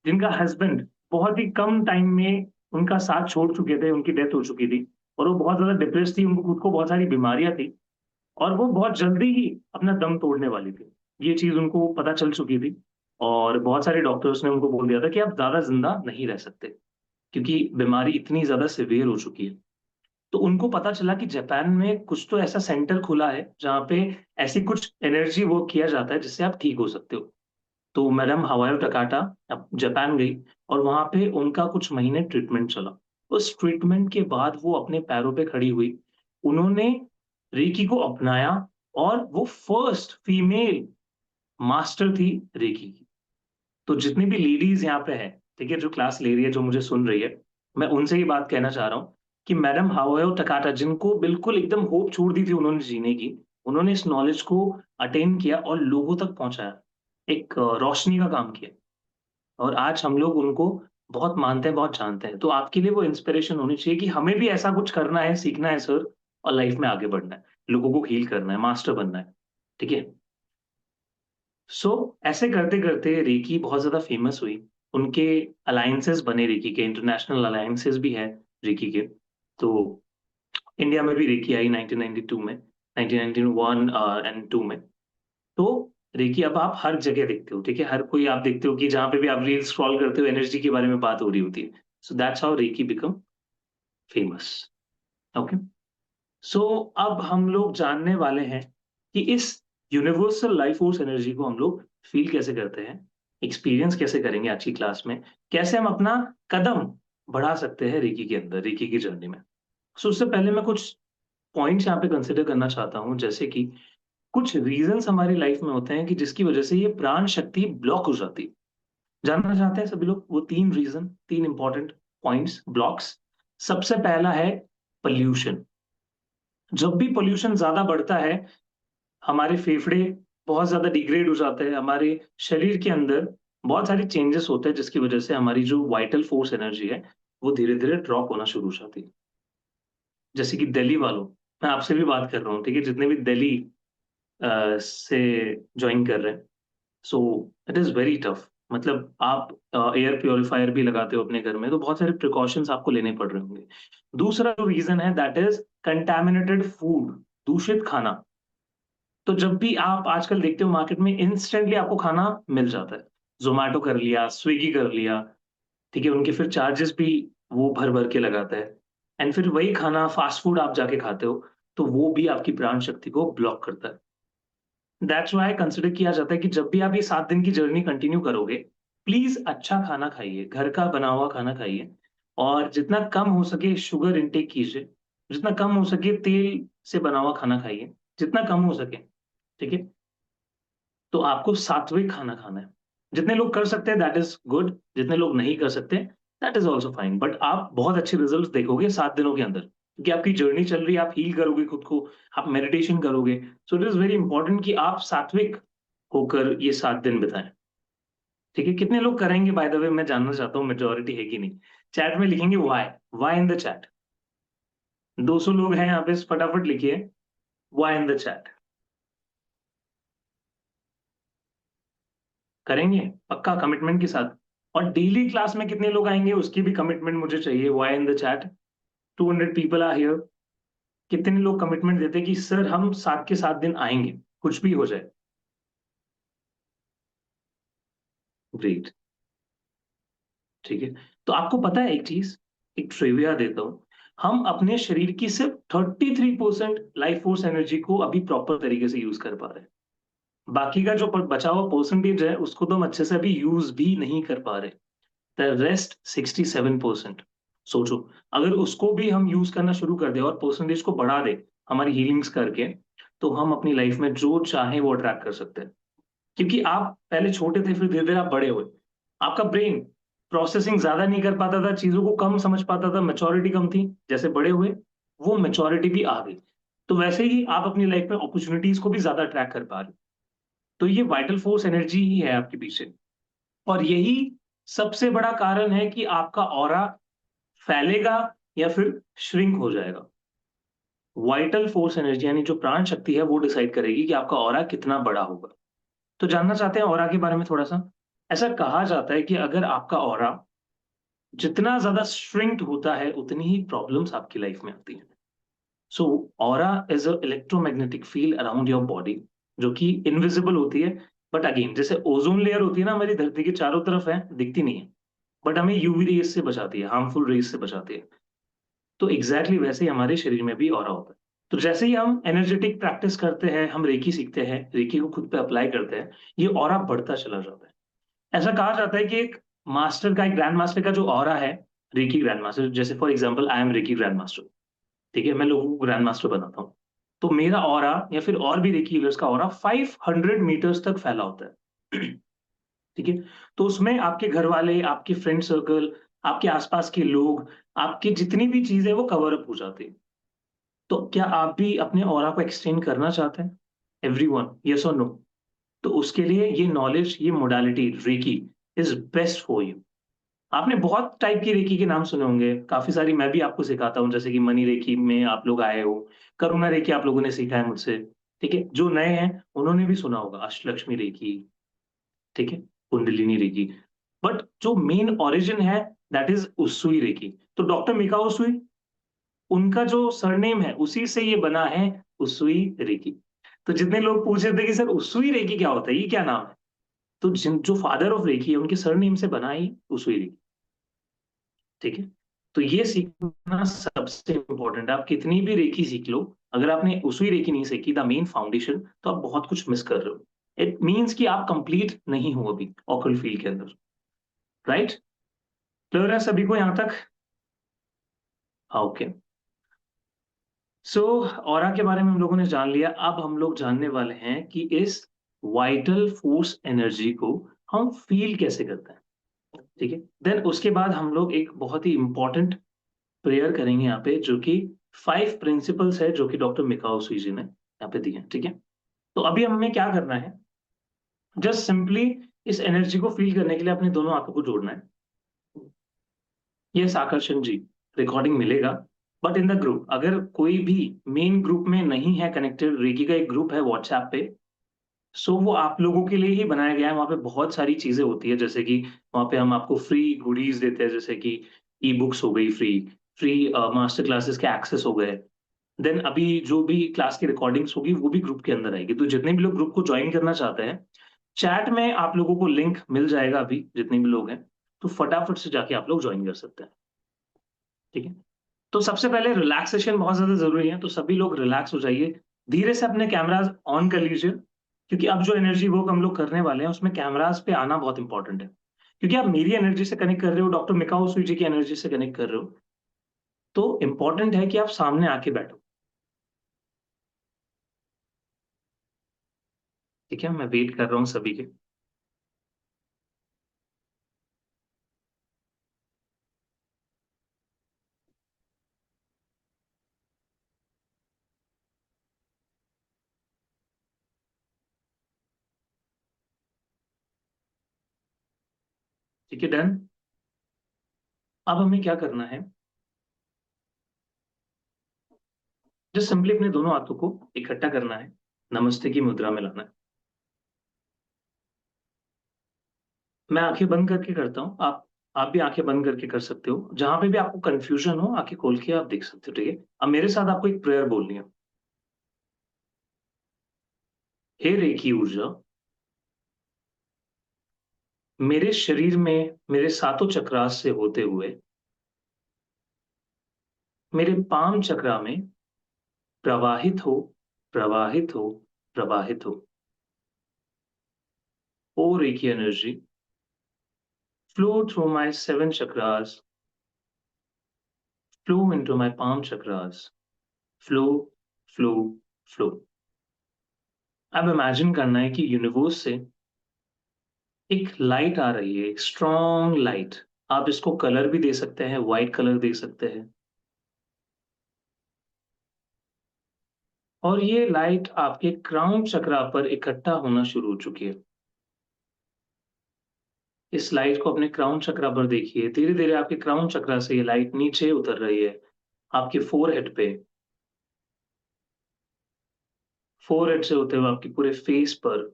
जिनका हस्बैंड बहुत ही कम टाइम में उनका साथ छोड़ चुके थे, उनकी डेथ हो चुकी थी, और वो बहुत ज्यादा डिप्रेस थी, उनको खुद को बहुत सारी बीमारियां थी, और वो बहुत जल्दी ही अपना दम तोड़ने वाली थी। ये चीज उनको पता चल चुकी थी, और बहुत सारे डॉक्टर्स ने उनको बोल दिया था कि आप ज्यादा जिंदा नहीं रह सकते, क्योंकि बीमारी इतनी ज्यादा सिवियर हो चुकी है। तो उनको पता चला कि जापान में कुछ तो ऐसा सेंटर खुला है जहाँ पे ऐसी कुछ एनर्जी वर्क किया जाता है जिससे आप ठीक हो सकते हो। तो मैडम हवायो टकाटा अब जापान गई, और वहां पे उनका कुछ महीने ट्रीटमेंट चला। उस ट्रीटमेंट के बाद वो अपने पैरों पे खड़ी हुई, उन्होंने रेकी को अपनाया, और वो फर्स्ट फीमेल मास्टर थी रेकी की। तो जितनी भी लेडीज यहाँ पे है, ठीक है, जो क्लास ले रही है, जो मुझे सुन रही है, मैं उनसे ही बात कहना चाह रहा हूँ कि मैडम हाओयो टकाटा, जिनको बिल्कुल एकदम होप छोड़ दी थी उन्होंने जीने की, उन्होंने इस नॉलेज को अटेन किया और लोगों तक पहुंचाया, एक रोशनी का काम किया। और आज हम लोग उनको बहुत मानते हैं, बहुत जानते हैं। तो आपके लिए वो इंस्पिरेशन होनी चाहिए कि हमें भी ऐसा कुछ करना है, सीखना है सर, और लाइफ में आगे बढ़ना है। लोगों को हील करना है, मास्टर बनना है, ठीक है। सो ऐसे करते करते रेकी बहुत ज्यादा फेमस हुई। उनके अलायंसेस बने रेकी के, इंटरनेशनल अलायंसेस भी है रेकी के। तो इंडिया में भी रेकी आई 1992 में, 1991 एंड 2 में। तो रेकी अब आप हर जगह देखते हो, ठीक है, हर कोई आप देखते हो कि जहां पे भी आप रील स्क्रॉल करते हो एनर्जी के बारे में बात हो रही होती है। So that's how Reiki become famous. Okay. So अब हम लोग जानने वाले हैं कि इस यूनिवर्सल लाइफ फोर्स एनर्जी को हम लोग फील कैसे करते हैं, एक्सपीरियंस कैसे करेंगे आज की क्लास में, कैसे हम अपना कदम बढ़ा सकते हैं रेकी के अंदर, रेकी की जर्नी में। सो उससे पहले मैं कुछ पॉइंट्स यहाँ पे कंसिडर करना चाहता हूँ, जैसे कि कुछ रीजंस हमारी लाइफ में होते हैं कि जिसकी वजह से ये प्राण शक्ति ब्लॉक हो जाती है। जानना चाहते हैं सभी लोग वो तीन रीजन, तीन इंपॉर्टेंट पॉइंट्स ब्लॉक्स। सबसे पहला है पोल्यूशन। जब भी पोल्यूशन ज्यादा बढ़ता है, हमारे फेफड़े बहुत ज्यादा डिग्रेड हो जाते हैं, हमारे शरीर के अंदर बहुत सारे चेंजेस होते हैं, जिसकी वजह से हमारी जो वाइटल फोर्स एनर्जी है वो धीरे धीरे ड्रॉप होना शुरू हो जाती है। जैसे कि दिल्ली वालों, मैं आपसे भी बात कर रहा हूँ, ठीक है, जितने भी दिल्ली से ज्वाइन कर रहे हैं। So it is very tough. मतलब आप एयर प्योरीफायर भी लगाते हो अपने घर में, तो बहुत सारे प्रिकॉशंस आपको लेने पड़ रहे होंगे। दूसरा जो रीजन है दैट इज कंटेमिनेटेड फूड, दूषित खाना। तो जब भी आप आजकल देखते हो मार्केट में इंस्टेंटली आपको खाना मिल जाता है, जोमेटो कर लिया, स्विगी कर लिया, ठीक है, उनके फिर चार्जेस भी वो भर भर के लगाता है। एंड फिर वही खाना फास्ट फूड आप जाके खाते हो, तो वो भी आपकी प्राण शक्ति को ब्लॉक करता है। दैट्स वाई कंसिडर किया जाता है कि जब भी आप ये 7 दिन की जर्नी कंटिन्यू करोगे, प्लीज अच्छा खाना खाइए, घर का बना हुआ खाना खाइए, और जितना कम हो सके शुगर इंटेक कीजिए, जितना कम हो सके तेल से बना हुआ खाना खाइए, जितना कम हो सके, ठीक है। तो आपको सात्विक खाना खाना है। जितने लोग कर सकते हैं दैट इज गुड, जितने लोग नहीं कर सकते that is also fine, but आप बहुत अच्छे रिजल्ट देखोगे 7 दिनों के अंदर, क्योंकि आपकी जर्नी चल रही है, आप हील करोगे खुद को, आप मेडिटेशन करोगे। So it is very important कि आप सात्विक होकर ये 7 दिन बिताएं, ठीक है। कितने लोग करेंगे बाय द वे, मैं जानना चाहता हूँ मेजोरिटी है कि नहीं। चैट में लिखेंगे Y, Y in the chat. 200 लोग हैं यहाँ पे, फटाफट लिखिए वाई इन द चैट। करेंगे पक्का कमिटमेंट के साथ। और डेली क्लास में कितने लोग आएंगे उसकी भी कमिटमेंट मुझे चाहिए, Y in the chat. 200 people are here. कितने लोग कमिटमेंट देते हैं कि सर हम 7 के 7 दिन आएंगे, कुछ भी हो जाए। ग्रेट, ठीक है। तो आपको पता है एक चीज, एक ट्रिविया देता हूं। हम अपने शरीर की सिर्फ 33% लाइफ फोर्स एनर्जी को अभी प्रॉपर तरीके से यूज कर पा रहे हैं। बाकी का जो बचा हुआ परसेंटेज है उसको तो हम अच्छे से अभी यूज भी नहीं कर पा रहे। The rest 67%। सोचो, अगर उसको भी हम यूज करना शुरू कर दे और परसेंटेज को बढ़ा दे हमारी हीलिंग्स करके, तो हम अपनी लाइफ में जो चाहे वो अट्रैक्ट कर सकते हैं। क्योंकि आप पहले छोटे थे, फिर धीरे धीरे आप बड़े हुए, आपका ब्रेन प्रोसेसिंग ज्यादा नहीं कर पाता था, चीजों को कम समझ पाता था, मेच्योरिटी कम थी। जैसे बड़े हुए वो मेच्योरिटी भी आ गई, तो वैसे ही आप अपनी लाइफ में अपॉर्चुनिटीज को भी ज्यादा अट्रैक्ट कर पा रहे हो। तो ये वाइटल फोर्स एनर्जी ही है आपके पीछे। और यही सबसे बड़ा कारण है कि आपका ऑरा फैलेगा या फिर श्रिंक हो जाएगा। वाइटल फोर्स एनर्जी यानी जो प्राण शक्ति है वो डिसाइड करेगी कि आपका ऑरा कितना बड़ा होगा। तो जानना चाहते हैं ऑरा के बारे में थोड़ा सा। ऐसा कहा जाता है कि अगर आपका ऑरा जितना ज्यादा श्रिंक्ड होता है उतनी ही प्रॉब्लम्स आपकी लाइफ में आती हैं। So aura is a electromagnetic field around your body, जो कि इनविजिबल होती है। बट अगेन, जैसे ओजोन लेयर होती है ना हमारी धरती के चारों तरफ है, दिखती नहीं है, बट हमें यूवी रेस से बचाती है, हार्मफुल रेस से बचाती है। तो एग्जैक्टली वैसे ही हमारे शरीर में भी ऑरा होता है। तो जैसे ही हम एनर्जेटिक प्रैक्टिस करते हैं, हम रेकी सीखते हैं, रेकी को खुद पे अप्लाई करते हैं, ये ऑरा बढ़ता चला जाता है। ऐसा कहा जाता है कि एक मास्टर का, एक ग्रैंड मास्टर का जो ऑरा है, रेकी ग्रैंड मास्टर, जैसे for example I am reiki grand master, ठीक है, मैं लोगों को ग्रैंड मास्टर बनाता हूँ। तो मेरा ऑरा या फिर और भी रेकी हीलर्स का ऑरा 500 मीटर्स तक फैला होता है। ठीक है। तो उसमें आपके घर वाले, आपके फ्रेंड सर्कल, आपके आसपास के लोग, आपकी जितनी भी चीजें वो कवर अप हो जाती है। तो क्या आप भी अपने ऑरा को एक्सटेंड करना चाहते हैं? एवरीवन, यस और नो? तो उसके लिए ये नॉलेज, ये modality reiki is best for you. आपने बहुत टाइप की रेकी के नाम सुने होंगे, काफी सारी मैं भी आपको सिखाता हूँ, जैसे कि मनी रेकी में आप लोग आए हो, करुणा रेकी आप लोगों ने सीखा है मुझसे। ठीक है, जो नए हैं उन्होंने भी सुना होगा अष्टलक्ष्मी रेकी। ठीक है, कुंडलिनी रेकी। बट जो मेन ओरिजिन है, दैट इज उसुई रेकी। तो डॉक्टर मिकाओ उसुई, उनका जो सरनेम है उसी से ये बना है, उसुई रेकी। तो जितने लोग पूछ रहे थे कि सर उसुई रेकी क्या होता है, ये क्या नाम है, तो जिन जो फादर ऑफ रेकी है उनके सरनेम से बना ही उसुई रेकी। ठीक है, तो ये सीखना सबसे इंपॉर्टेंट है। आप कितनी भी रेकी सीख लो, अगर आपने उसुई रेकी नहीं सीखी, द मेन फाउंडेशन, तो आप बहुत कुछ मिस कर रहे हो। इट मीन्स कि आप कंप्लीट नहीं हो अभी ऑकल फील्ड के अंदर। राइट, क्लियर है सभी को यहाँ तक? ओके। सो ऑरा के बारे में हम लोगों ने जान लिया। अब हम लोग जानने वाले हैं कि इस वाइटल फोर्स एनर्जी को हम फील कैसे करते हैं। ठीक है, देन उसके बाद हम लोग एक बहुत ही इंपॉर्टेंट प्रेयर करेंगे यहाँ पे, जो कि 5 प्रिंसिपल्स है जो कि डॉक्टर मिकाओ सुजी ने यहाँ पे दिए हैं। ठीक है, तो अभी हमें क्या करना है, जस्ट सिंपली इस एनर्जी को फील करने के लिए अपने दोनों हाथों को जोड़ना है। यस आकर्षण जी, रिकॉर्डिंग मिलेगा, बट इन द ग्रुप। अगर कोई भी मेन ग्रुप में नहीं है कनेक्टेड, रेकी का एक ग्रुप है व्हाट्सएप पे, सो वो आप लोगों के लिए ही बनाया गया है। वहाँ पे बहुत सारी चीजें होती है, जैसे कि वहाँ पे हम आपको फ्री गुडीज देते हैं, जैसे कि ई बुक्स हो गई फ्री, फ्री मास्टर क्लासेस के एक्सेस हो गए। देन अभी जो भी क्लास की रिकॉर्डिंग्स होगी वो भी ग्रुप के अंदर आएगी। तो जितने भी लोग ग्रुप को ज्वाइन करना चाहते हैं, चैट में आप लोगों को लिंक मिल जाएगा अभी, जितने भी लोग हैं, तो फटाफट से जाके आप लोग ज्वाइन कर सकते हैं। ठीक है, तो सबसे पहले रिलैक्सेशन बहुत ज्यादा जरूरी है, तो सभी लोग रिलैक्स हो जाइए। धीरे से अपने कैमराज ऑन कर लीजिए, क्योंकि अब जो एनर्जी वर्क हम लोग करने वाले हैं उसमें कैमराज पे आना बहुत इंपॉर्टेंट है। क्योंकि आप मेरी एनर्जी से कनेक्ट कर रहे हो, डॉक्टर मिकाओ सुजी की एनर्जी से कनेक्ट कर रहे हो, तो इंपॉर्टेंट है कि आप सामने आके बैठो। ठीक है, मैं वेट कर रहा हूँ सभी के। ठीक है, डन। अब हमें क्या करना है, जस्ट सिंपली अपने दोनों हाथों को इकट्ठा करना है, नमस्ते की मुद्रा में लाना है। मैं आंखें बंद करके करता हूँ, आप भी आंखें बंद करके कर सकते हो। जहां पे भी आपको कंफ्यूजन हो, आंखें खोल के आप देख सकते हो। ठीक है, अब मेरे साथ आपको एक प्रेयर बोलनी है। हे रेखी ऊर्जा, मेरे शरीर में मेरे सातों चक्रास से होते हुए मेरे पाम चक्रा में प्रवाहित हो, प्रवाहित हो, प्रवाहित हो। ओ रेखी energy, flow through my 7 chakras, flow into my palm chakras, flow, flow, flow। अब इमेजिन करना है कि यूनिवर्स से एक लाइट आ रही है, एक स्ट्रॉन्ग लाइट। आप इसको कलर भी दे सकते हैं, व्हाइट कलर दे सकते हैं। और ये लाइट आपके क्राउन चक्रा पर इकट्ठा होना शुरू हो चुकी है। इस लाइट को अपने क्राउन चक्रा पर देखिए, धीरे धीरे आपके क्राउन चक्रा से ये लाइट नीचे उतर रही है, आपके फोरहेड पे, फोरहेड से होते हुए आपकी पूरे फेस पर,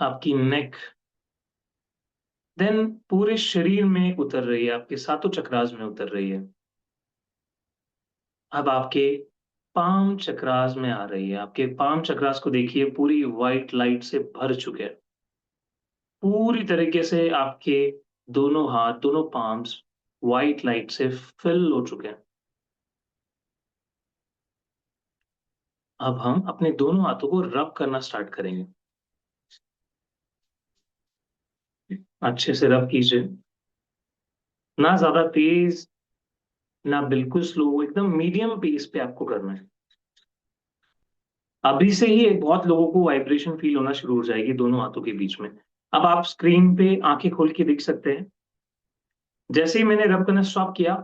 आपकी नेक, देन पूरे शरीर में उतर रही है, आपके सातों चक्रास में उतर रही है। अब आपके पाम चक्रास में आ रही है। आपके पाम चक्रास को देखिए, पूरी व्हाइट लाइट से भर चुके हैं। पूरी तरीके से आपके दोनों हाथ, दोनों पाम्स व्हाइट लाइट से फिल हो चुके हैं। अब हम अपने दोनों हाथों को रब करना स्टार्ट करेंगे। अच्छे से रब कीजिए, ना ज्यादा तेज, ना बिल्कुल स्लो, एकदम मीडियम पेस पे आपको करना है। अभी से ही बहुत लोगों को वाइब्रेशन फील होना शुरू हो जाएगी दोनों हाथों के बीच में। अब आप स्क्रीन पे आंखें खोल के देख सकते हैं, जैसे ही मैंने रब करना स्टॉप किया,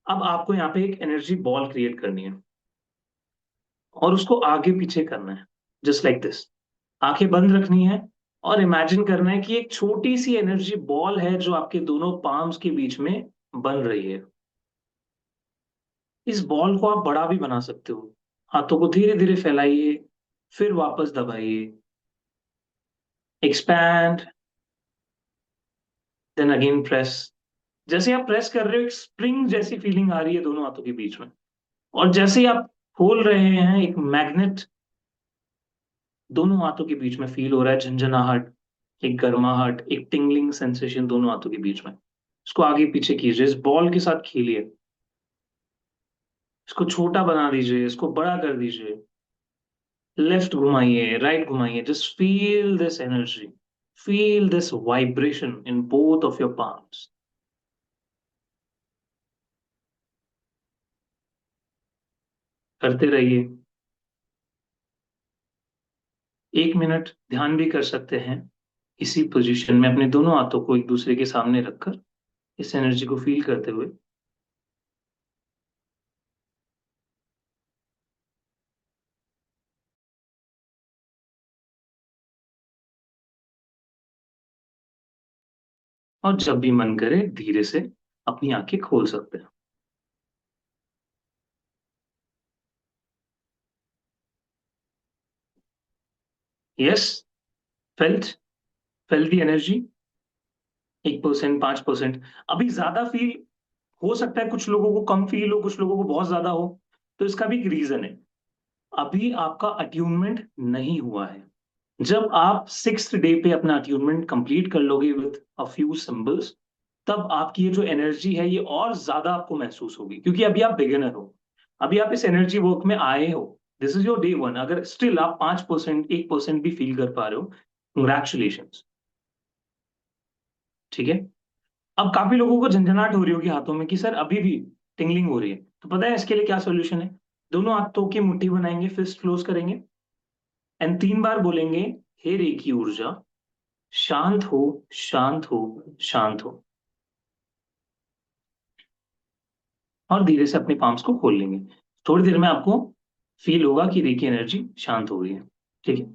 अब आपको यहाँ पे एक एनर्जी बॉल क्रिएट करनी है और उसको आगे पीछे करना है, जस्ट लाइक दिस। आंखें बंद रखनी है और इमेजिन करना है कि एक छोटी सी एनर्जी बॉल है जो आपके दोनों पाम्स के बीच में बन रही है। इस बॉल को आप बड़ा भी बना सकते हो। हाथों को धीरे धीरे फैलाइए, फिर वापस दबाइए, एक्सपैंड, देन अगेन प्रेस। जैसे आप प्रेस कर रहे हो, एक स्प्रिंग जैसी फीलिंग आ रही है दोनों हाथों के बीच में। और जैसे ही आप खोल रहे हैं, एक मैग्नेट दोनों हाथों के बीच में फील हो रहा है, झंझनाहट, एक गर्माहट, एक टिंगलिंग सेंसेशन दोनों हाथों के बीच में। इसको आगे पीछे कीजिए, इस बॉल के साथ खेलिए, इसको छोटा बना दीजिए, इसको बड़ा कर दीजिए, लेफ्ट घुमाइए, राइट घुमाइए, just feel this energy, feel this vibration in both of your palms। करते रहिए। 1 मिनट ध्यान भी कर सकते हैं इसी पोजीशन में, अपने दोनों हाथों को एक दूसरे के सामने रखकर इस एनर्जी को फील करते हुए। और जब भी मन करे धीरे से अपनी आंखें खोल सकते हैं। यस, फेल्ट, फेल दी एनर्जी। 1%, 5%, अभी ज्यादा फील हो सकता है, कुछ लोगों को कम फील हो, कुछ लोगों को बहुत ज्यादा हो। तो इसका भी एक रीजन है, अभी आपका अट्यूनमेंट नहीं हुआ है। जब आप 6th डे पे अपना अट्यूनमेंट कंप्लीट कर लोगे विद अ फ्यू सिंबल्स, तब आपकी ये जो एनर्जी है ये और ज्यादा आपको महसूस होगी, क्योंकि अभी आप बिगिनर हो, अभी आप इस एनर्जी वर्क में आए हो। This is your day 1। अगर स्टिल आप 5%, 1% भी फील कर पा रहे हो, कंग्रेचुलेशन। ठीक है। अब काफी लोगों को झंझनाहट हो रही होगी हाथों में कि सर अभी भी टिंगलिंग हो रही है, तो पता है इसके लिए क्या सॉल्यूशन है। दोनों हाथों की मुट्ठी बनाएंगे, फिस्ट क्लोज करेंगे, एंड 3 बार बोलेंगे, हे रेकी ऊर्जा, शांत हो, शांत हो, शांत हो। और धीरे से अपने पाम्स को खोल लेंगे। थोड़ी देर में आपको फील होगा कि रेकी एनर्जी शांत हो गई है। ठीक है।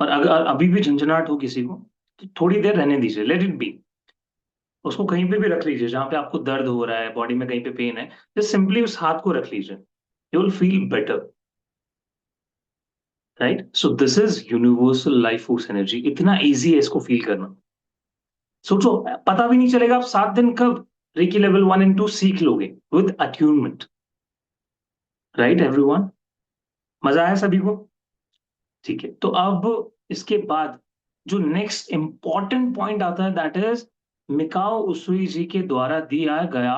और अगर अभी भी झंझनाहट हो किसी को, तो थोड़ी देर रहने दीजिए, लेट इट बी। उसको कहीं पे भी रख लीजिए जहां पे आपको दर्द हो रहा है, बॉडी में कहीं पे पेन है, जस्ट सिंपली उस हाथ को रख लीजिए, you will feel better. Right, so this is universal life force energy. इतना इजी है इसको फील करना। सोचो, पता भी नहीं चलेगा आप 7 दिन कब रेकी लेवल 1 एंड 2 सीख लोगे विद अट्यूनमेंट। राइट एवरीवन, मजा आया सभी को? ठीक है, तो अब इसके बाद जो नेक्स्ट इंपॉर्टेंट पॉइंट आता है, दैट इज मिकाओ उसुई जी के द्वारा दिया गया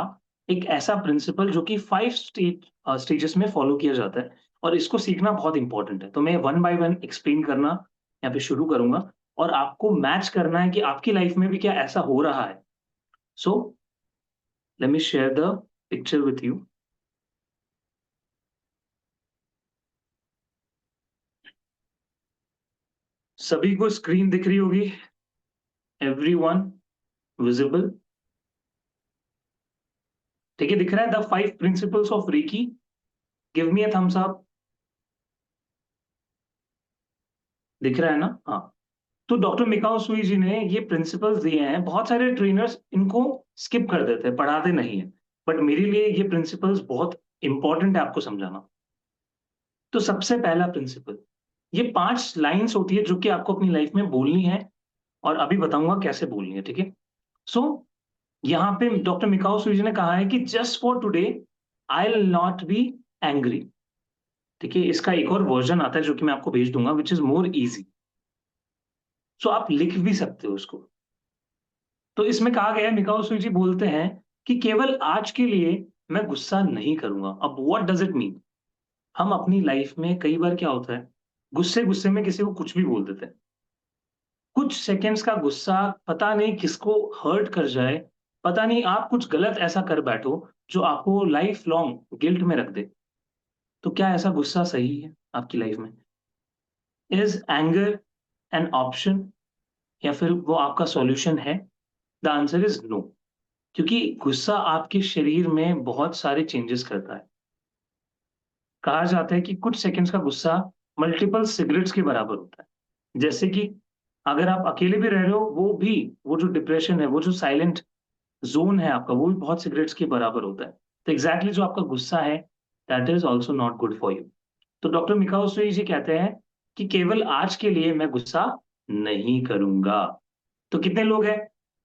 एक ऐसा प्रिंसिपल जो कि 5 स्टेजेस में फॉलो किया जाता है। और इसको सीखना बहुत इंपॉर्टेंट है, तो मैं 1 बाय 1 एक्सप्लेन करना यहाँ पे शुरू करूंगा, और आपको मैच करना है कि आपकी लाइफ में भी क्या ऐसा हो रहा है। So let me share the picture with you. सभी को स्क्रीन दिख रही होगी, एवरीवन विजिबल? ठीक है, दिख रहा है the 5 principles of reiki? Give me a thumbs up. दिख रहा है ना? हाँ। तो डॉक्टर मिकाओ सुई जी ने ये प्रिंसिपल्स दिए हैं, बहुत सारे ट्रेनर्स इनको स्किप कर देते हैं, पढ़ाते नहीं है, बट मेरे लिए ये प्रिंसिपल्स बहुत इंपॉर्टेंट है आपको समझाना। तो सबसे पहला प्रिंसिपल, ये 5 लाइंस होती है जो कि आपको अपनी लाइफ में बोलनी है, और अभी बताऊंगा कैसे बोलनी है। ठीक है। सो यहाँ पे डॉक्टर मिकाओ सुई जी ने कहा है कि just for today I will not be angry. ठीक है, इसका एक और वर्जन आता है जो कि मैं आपको भेज दूंगा, विच इज मोर इजी। सो आप लिख भी सकते हो उसको। तो इसमें कहा गया है, मिकाओ सुई जी बोलते हैं कि केवल आज के लिए मैं गुस्सा नहीं करूंगा। अब व्हाट डज इट मीन? हम अपनी लाइफ में कई बार क्या होता है, गुस्से गुस्से में किसी को कुछ भी बोल देते हैं। कुछ सेकंड्स का गुस्सा पता नहीं किसको हर्ट कर जाए, पता नहीं आप कुछ गलत ऐसा कर बैठो जो आपको लाइफ लॉन्ग गिल्ट में रख दे। तो क्या ऐसा गुस्सा सही है आपकी लाइफ में? इज एंगर एन ऑप्शन, या फिर वो आपका सॉल्यूशन है? The answer is no. क्योंकि गुस्सा आपके शरीर में बहुत सारे चेंजेस करता है। कहा जाता है कि कुछ सेकंड्स का गुस्सा मल्टीपल सिगरेट्स के बराबर होता है। जैसे कि अगर आप अकेले भी रह रहे हो, वो जो डिप्रेशन है, वो जो साइलेंट जोन है आपका, वो भी बहुत सिगरेट्स के बराबर होता है। तो एग्जैक्टली जो आपका गुस्सा है, that is also not good for you. तो डॉक्टर मिकाओ सुई जी कहते हैं कि केवल आज के लिए मैं गुस्सा नहीं करूंगा। तो कितने लोग हैं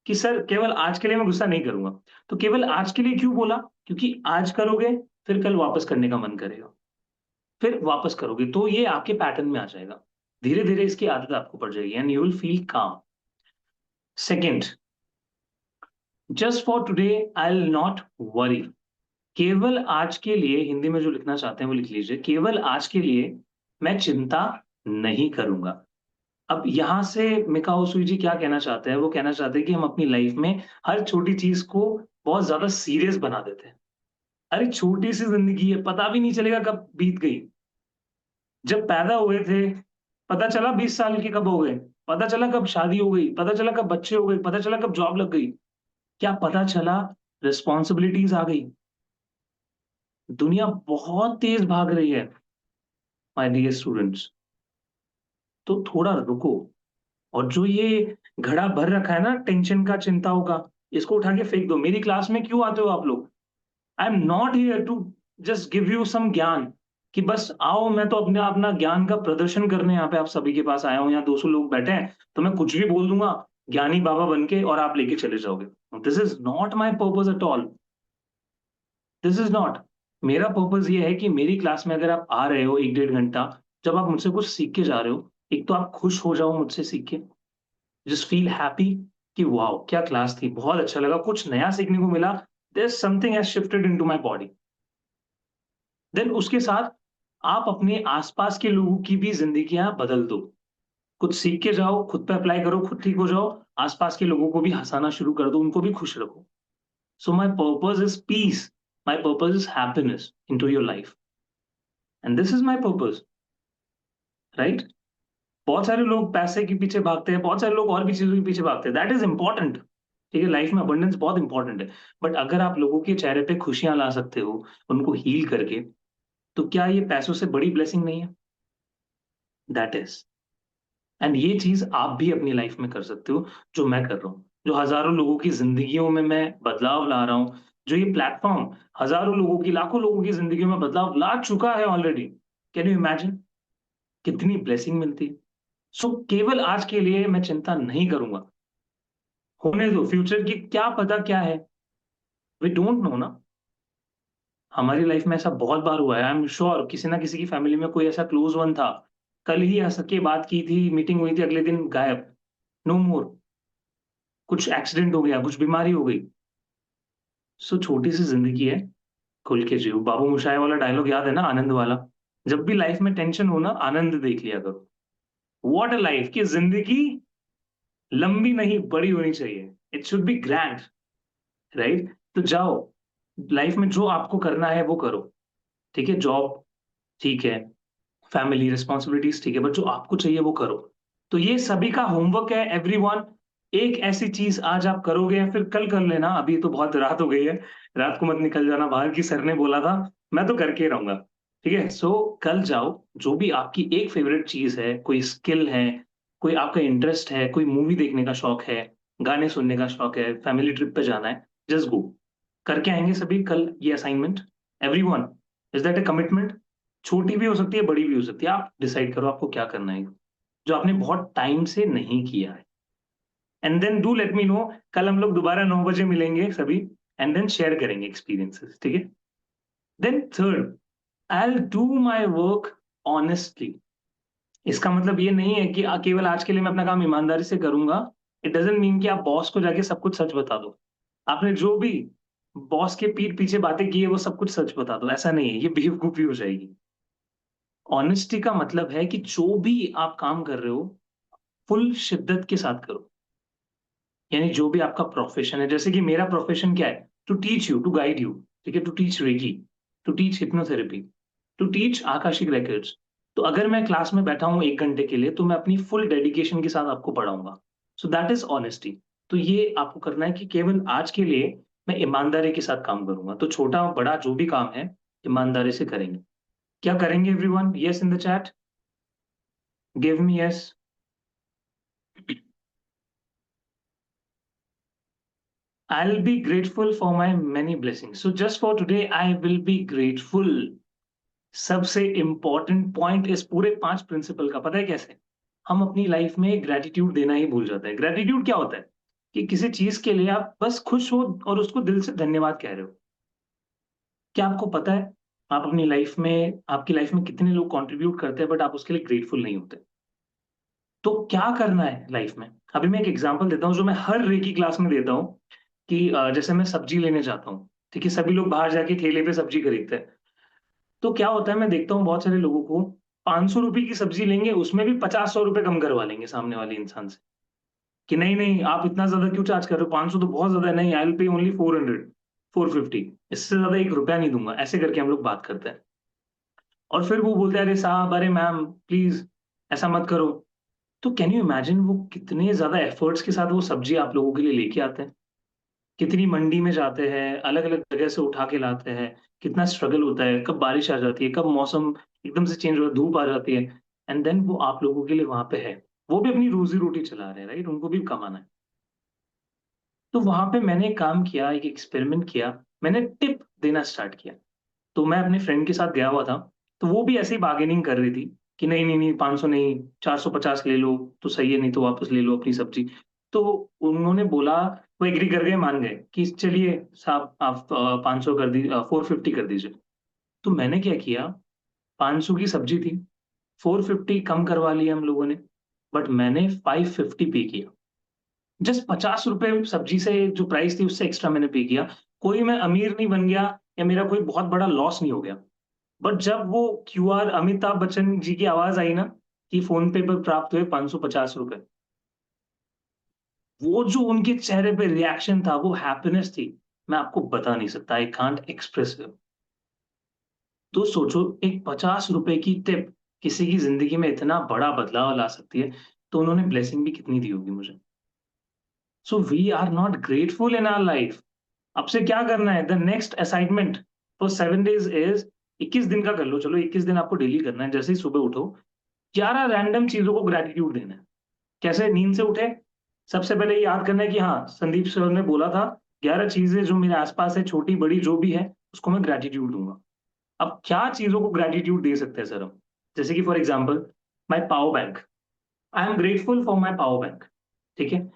कि सर केवल आज के लिए मैं गुस्सा नहीं करूंगा। तो केवल आज के लिए क्यों बोला? क्योंकि आज करोगे, फिर कल वापस करने का मन करेगा, फिर वापस करोगे तो ये आपके पैटर्न में आ जाएगा। धीरे धीरे इसकी आदत आपको पड़ जाएगी एंड यू विल फील काम। Second, just for today I will not worry. केवल आज के लिए, हिंदी में जो लिखना चाहते हैं वो लिख लीजिए, केवल आज के लिए मैं चिंता नहीं करूंगा। अब यहां से मिकाओ सुई जी क्या कहना चाहते हैं? वो कहना चाहते हैं कि हम अपनी लाइफ में हर छोटी चीज को बहुत ज्यादा सीरियस बना देते हैं। अरे छोटी सी जिंदगी है, पता भी नहीं चलेगा कब बीत गई। जब पैदा हुए थे, पता चला 20 साल के कब हो गए, पता चला कब शादी हो गई, पता चला कब बच्चे हो गए, पता चला कब जॉब लग गई, क्या पता चला? रिस्पॉन्सिबिलिटीज आ गई। दुनिया बहुत तेज भाग रही है माय डियर स्टूडेंट्स। तो थोड़ा रुको, और जो ये घड़ा भर रखा है ना टेंशन का, चिंताओं का, इसको उठा के फेंक दो। मेरी क्लास में क्यों आते हो आप लोग? I am not here to just give you some ज्ञान, कि बस आओ मैं तो अपने अपना ज्ञान का प्रदर्शन करने यहाँ पे आप सभी के पास आया हूँ। यहाँ 200 लोग बैठे हैं, तो मैं कुछ भी बोल दूंगा ज्ञानी बाबा बन के और आप लेके चले जाओगे। This is not my purpose at all. This is not. मेरा पर्पज ये है कि मेरी क्लास में अगर आप आ रहे हो 1 1.5 घंटा, जब आप मुझसे कुछ सीख के जा रहे हो, एक तो आप खुश हो जाओ मुझसे सीख के, जस्ट फील हैप्पी कि वाओ क्या क्लास थी, बहुत अच्छा लगा, कुछ नया सीखने को मिला, there something has shifted into my body. Then उसके साथ आप अपने आसपास के लोगों की भी जिंदगियां बदल दो। कुछ सीख के जाओ, खुद पे अप्लाई करो, खुद ठीक हो जाओ, आसपास के लोगों को भी हंसाना शुरू कर दो, उनको भी खुश रखो। So my purpose is peace, my purpose is happiness into your life, and this is my purpose, right? बहुत सारे लोग पैसे के पीछे भागते हैं, बहुत सारे लोग और भी चीजों के पीछे भागते हैं, दैट इज इंपॉर्टेंट। ठीक है, लाइफ में अबंडेंस बहुत इंपॉर्टेंट है, बट अगर आप लोगों के चेहरे पे खुशियां ला सकते हो उनको हील करके, तो क्या ये पैसों से बड़ी ब्लेसिंग नहीं है? That is. एंड ये चीज आप भी अपनी लाइफ में कर सकते हो, जो मैं कर रहा हूँ, जो हजारों लोगों की जिंदगियों में मैं बदलाव ला रहा हूँ, जो ये प्लेटफॉर्म हजारों लोगों की, लाखों लोगों की जिंदगी में बदलाव ला चुका है ऑलरेडी। कैन यू इमेजिन कितनी ब्लेसिंग मिलती है? सो केवल आज के लिए मैं चिंता नहीं करूंगा। होने दो, फ्यूचर की क्या पता क्या है, वी डोंट नो ना। हमारी लाइफ में ऐसा बहुत बार हुआ है, आई एम श्योर किसी ना किसी की फैमिली में कोई ऐसा क्लोज वन था, कल ही हंस के बात की थी, मीटिंग हुई थी, अगले दिन गायब, नो मोर। कुछ एक्सीडेंट हो गया, कुछ बीमारी हो गई। सो छोटी सी जिंदगी है, खुल के जियो। बाबू मोशाय वाला डायलॉग याद है ना, आनंद वाला? जब भी लाइफ में टेंशन हो ना, आनंद देख लिया करो। व्हाट अ लाइफ, की जिंदगी लंबी नहीं बड़ी होनी चाहिए, it should be grand, right? तो जाओ, लाइफ में जो आपको करना है वो करो। ठीक है, जॉब ठीक है, फैमिली रिस्पॉन्सिबिलिटीज ठीक है, बट जो आपको चाहिए वो करो। तो ये सभी का होमवर्क है एवरीवन। एक ऐसी चीज आज आप करोगे या फिर कल कर लेना, अभी तो बहुत रात हो गई है, रात को मत निकल जाना बाहर, की सर ने बोला था, मैं तो करके रहूंगा। ठीक है, सो कल जाओ, जो भी आपकी एक फेवरेट चीज है, कोई स्किल है, कोई आपका इंटरेस्ट है, कोई मूवी देखने का शौक है, गाने सुनने का शौक है, फैमिली ट्रिप पे जाना है, जस्ट गो। करके आएंगे सभी कल ये assignment, everyone. Is that a commitment? छोटी भी हो सकती है, बड़ी भी हो सकती है, आप डिसाइड करो आपको क्या करना है, जो आपने बहुत टाइम से नहीं किया है। And then do let me know. कल हम लोग दोबारा 9 बजे मिलेंगे सभी, एंड देन शेयर करेंगे एक्सपीरियंसेस, ठीक है? Then third, I will do my work honestly. इसका मतलब ये नहीं है कि केवल आज के लिए मैं अपना काम ईमानदारी से करूंगा। इट डजेंट मीन कि आप बॉस को जाके सब कुछ सच बता दो। आपने जो भी बॉस के पीठ पीछे बातें की है वो सब कुछ सच बता दो, ऐसा नहीं है, ये बेवकूफी हो जाएगी। ऑनेस्टी का मतलब है कि जो भी आप काम कर रहे हो, फुल शिद्दत के साथ करो। यानी जो भी आपका प्रोफेशन है, जैसे कि मेरा प्रोफेशन क्या है, to teach you, to guide you, ठीक है, to teach reiki, to teach hypnotherapy, to teach akashic records. तो अगर मैं क्लास में बैठा हूं 1 घंटे के लिए, तो मैं अपनी फुल डेडिकेशन के साथ आपको पढ़ाऊंगा। So that is honesty. तो ये आपको करना है कि केवल आज के लिए मैं ईमानदारी के साथ काम करूंगा। तो छोटा बड़ा जो भी काम है, ईमानदारी से करेंगे। क्या करेंगे everyone? Yes in the chat, give me yes. I'll be grateful for my many blessings. So just for today, I will be grateful. सबसे इंपॉर्टेंट पॉइंट इस पूरे 5 प्रिंसिपल का पता है कैसे? हम अपनी लाइफ में ग्रैटिट्यूड देना ही भूल जाते हैं। ग्रैटिट्यूड क्या होता है? कि किसी चीज के लिए आप बस खुश हो और उसको दिल से धन्यवाद कह रहे हो। क्या आपको पता है? आप अपनी लाइफ में आपकी लाइफ में कितने लोग कंट्रीब्यूट करते हैं बट आप उसके लिए ग्रेटफुल नहीं होते। तो क्या करना है लाइफ में? अभी मैं एक एग्जांपल देता हूँ जो मैं हर रे की क्लास में देता हूँ कि जैसे मैं सब्जी लेने जाता हूँ, ठीक है? सभी लोग बाहर जाके ठेले पे सब्जी खरीदते हैं। तो क्या होता है मैं देखता हूँ बहुत सारे लोगों को 500 रुपए की सब्जी लेंगे, उसमें भी 50-100 रुपए कम करवा लेंगे सामने वाले इंसान से, कि नहीं, नहीं आप इतना ज़्यादा क्यों चार्ज कर रहे हो? 500 तो बहुत ज़्यादा है, नहीं आई विल पे ओनली 400, 450 इससे ज़्यादा ₹1 नहीं दूँगा। ऐसे करके हम लोग बात करते हैं। और फिर वो बोलते हैं, "अरे साहब, अरे मैम प्लीज़ ऐसा मत करो।" तो कैन यू इमेजिन वो कितने ज़्यादा एफर्ट्स के साथ वो सब्जी आप लोगों के लिए लेके आते हैं? कितनी मंडी में जाते हैं, अलग-अलग जगह से उठा के लाते हैं, कितना स्ट्रगल होता है, कब बारिश आ जाती है, कब मौसम एकदम से चेंज हो धूप आ जाती है एंड देन वो आप लोगों के लिए वहाँ पे है। वो भी अपनी रोज़ी-रोटी चला रहे हैं, राइट? उनको भी कमाना है। तो वहाँ पे मैंने एक काम किया, एक एक्सपेरिमेंट किया, मैंने टिप देना स्टार्ट किया। तो मैं अपने फ्रेंड के साथ गया हुआ था, तो वो भी ऐसे ही बार्गेनिंग कर रही थी कि नहीं, नहीं, नहीं 500 नहीं, 450 ले लो तो सही है, नहीं तो वापस ले लो अपनी सब्जी। तो उन्होंने बोला, वो एग्री कर गए, मान गए कि चलिए साहब आप 500 कर 450 कर दीजिए। तो मैंने क्या किया, 500 की सब्जी थी, 450 कम करवा लिया हम लोगों ने, बट मैंने 550 पे किया। जस्ट ₹50 सब्जी से जो प्राइस थी उससे एक्स्ट्रा मैंने पे किया। कोई मैं अमीर नहीं बन गया या मेरा कोई बहुत बड़ा लॉस नहीं हो गया। बट जब वो क्यूआर अमिताभ बच्चन जी की आवाज़ आई ना कि फ़ोन पे पर प्राप्त हुए ₹550, वो जो उनके चेहरे पे रिएक्शन था, वो हैप्पीनेस थी, मैं आपको बता नहीं सकता, आई कांट एक्सप्रेस इट। तो सोचो एक ₹50 की टिप किसी की ज़िंदगी में इतना बड़ा बदलाव ला सकती है, तो उन्होंने ब्लेसिंग भी कितनी दी होगी मुझे। So we are not grateful in our life. अब से क्या करना है? The next assignment for 7 days is 21 दिन का कर लो, चलो 21 दिन आपको डेली करना है, जैसे ही सुबह उठो 11 रैंडम चीज़ों को ग्रैटिट्यूड देना है। कैसे? नींद से उठे, सबसे पहले ये याद करना है कि हाँ, संदीप सर ने बोला था 11 चीज़ें जो मेरे आस-पास है, छोटी-बड़ी जो भी है, उसको मैं ग्रैटिट्यूड दूँगा। अब क्या चीज़ों को ग्रैटिट्यूड दे सकते हैं सर हम? जैसे कि for example my power bank, I am grateful for my power bank, ठीक है?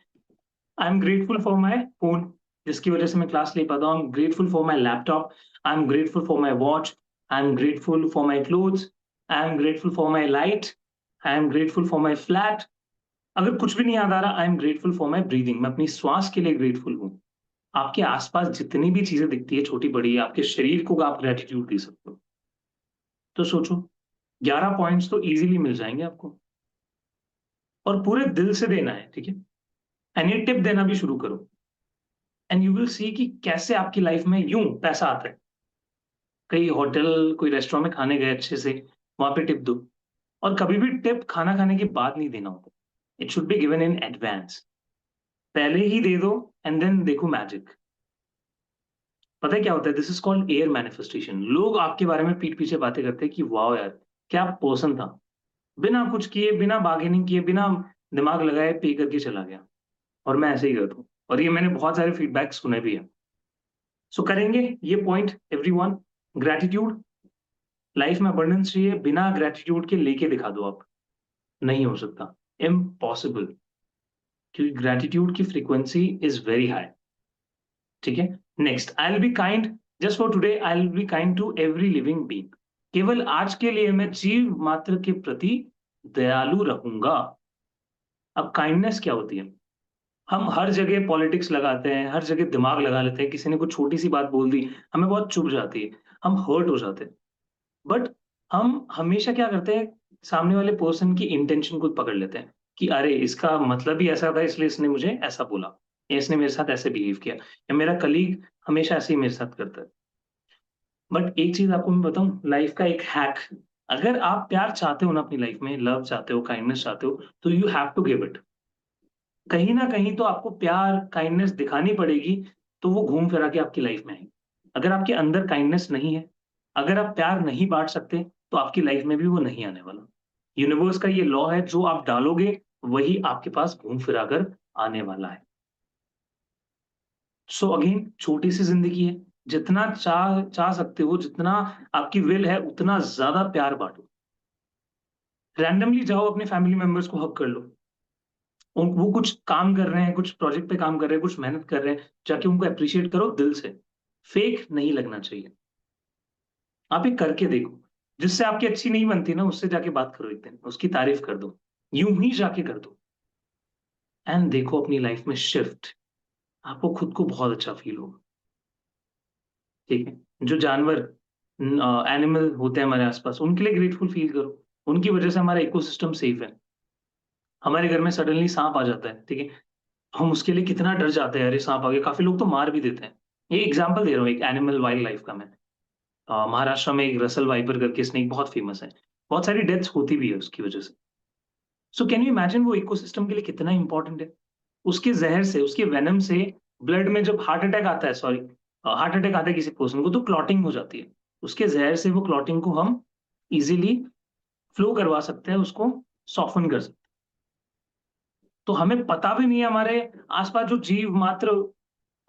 I am grateful for my phone, जिसकी वजह से मैं क्लास ले पाता हूँ। I am grateful for my laptop, I am grateful for my watch, I am grateful for my clothes, I am grateful for my light, I am grateful for my flat. अगर कुछ भी नहीं याद आ रहा, I am grateful for my breathing, मैं अपनी श्वास के लिए ग्रेटफुल हूँ। आपके आस-पास जितनी भी चीज़ें दिखती है छोटी-बड़ी, आपके शरीर को आप ग्रैटिट्यूड दे सकते हो। तो सोचो 11 पॉइंट्स तो ईज़िली मिल जाएँगे आपको और पूरे दिल से देना है, ठीक है? एंड ये टिप देना भी शुरू करो एंड यू विल सी कि कैसे आपकी लाइफ में यूँ पैसा आता है। कहीं होटल, कोई रेस्टोरेंट में खाने गए अच्छे से, वहाँ पे टिप दो और कभी भी टिप खाना खाने के बाद नहीं देना होता। It should be given in advance. पहले ही दे दो एंड देन देखो मैजिक। पता है क्या होता है? This is called air manifestation. लोग आपके बारे में पीठ पीछे बातें करते हैं कि वाओ यार! क्या पर्सन था। बिना कुछ किए, बिना बार्गेनिंग किए, बिना दिमाग लगाए पे करके चला गया और मैं ऐसे ही करता हूँ और ये मैंने बहुत सारे फीडबैक सुने भी हैं। सो करेंगे ये पॉइंट एवरीवन। ग्रैटिट्यूड, लाइफ में अबंडेंस चाहिए, बिना ग्रैटिट्यूड के लेके दिखा दो आप, नहीं हो सकता, इम्पॉसिबल, क्योंकि ग्रैटिट्यूड की फ्रीक्वेंसी इज़ वेरी हाई, ठीक है? Next, I will be kind, just for today I will be kind to every living being. केवल आज के लिए मैं जीव मात्र के प्रति दयालु रहूँगा। अब काइंडनेस क्या होती है? हम हर जगह पॉलिटिक्स लगाते हैं, हर जगह दिमाग लगा लेते हैं, किसी ने कुछ छोटी-सी बात बोल दी, हमें बहुत चुभ जाती है, हम हर्ट हो जाते हैं। बट हम हमेशा क्या करते हैं, सामने वाले पर्सन की इंटेंशन को पकड़ लेते हैं कि अरे! इसका मतलब ही ऐसा था इसलिए इसने मुझे ऐसा बोला या इसने मेरे साथ ऐसे बिहेव किया या मेरा कलीग हमेशा ऐसे ही मेरे साथ करता है। बट एक चीज़ आपको मैं बताऊँ, लाइफ का एक हैक, अगर आप प्यार चाहते हो ना अपनी लाइफ में, लव चाहते हो, काइंडनेस चाहते हो, तो you have to give it. कहीं न कहीं तो आपको प्यार, काइंडनेस दिखानी पड़ेगी, तो वो घूम फिरा के आपकी लाइफ में आएगी। अगर आपके अंदर काइंडनेस नहीं है, अगर आप प्यार नहीं बाँट सकते, तो आपकी लाइफ में भी वो नहीं आने वाला। यूनिवर्स का ये लॉ है, जो आप डालोगे, वही आपके पास घूम फिरा कर आने वाला है। सो अगेन छोटी सी जिंदगी है, जितना चाह चाह सकते हो, जितना आपकी विल है उतना ज्यादा प्यार बांटो। रैंडमली जाओ अपने फैमिली मेंबर्स को हक कर लो, वो कुछ काम कर रहे हैं, कुछ प्रोजेक्ट पे काम कर रहे हैं, कुछ मेहनत कर रहे हैं, जाके उनको अप्रिशिएट करो दिल से। फेक नहीं लगना चाहिए। आप ये करके देखो, जिससे आपकी अच्छी नहीं बनती ना उससे जाके बात करो, एक दिन उसकी तारीफ कर दो, यूं ही जाके कर दो, एंड देखो अपनी लाइफ में शिफ्ट। आपको खुद को बहुत अच्छा फील होगा। ठीक है, जो जानवर एनिमल होते हैं हमारे आसपास उनके लिए ग्रेटफुल फील करो, उनकी वजह से हमारा इकोसिस्टम सेफ है। हमारे घर में सडनली सांप आ जाता है, ठीक है, हम उसके लिए कितना डर जाते हैं, अरे सांप आ गया, काफी लोग तो मार भी देते हैं। ये एग्जांपल दे रहा हूँ एक एनिमल वाइल्ड लाइफ का मैं। महाराष्ट्र में एक रसल वाइपर करके स्नेक बहुत फेमस है, बहुत सारी डेथ्स होती भी है उसकी वजह से। सो कैन यू इमेजिन वो इकोसिस्टम के लिए कितना इंपॉर्टेंट है। उसके जहर से, उसके वेनम से ब्लड में जब हार्ट अटैक आता है, सॉरी, हार्ट अटैक आता है किसी पर्सन को तो क्लॉटिंग हो जाती है। उसके जहर से वो क्लॉटिंग को हम इजीली फ्लो करवा सकते हैं, उसको सॉफ्टन कर सकते हैं। तो हमें पता भी नहीं है हमारे आसपास जो जीव मात्र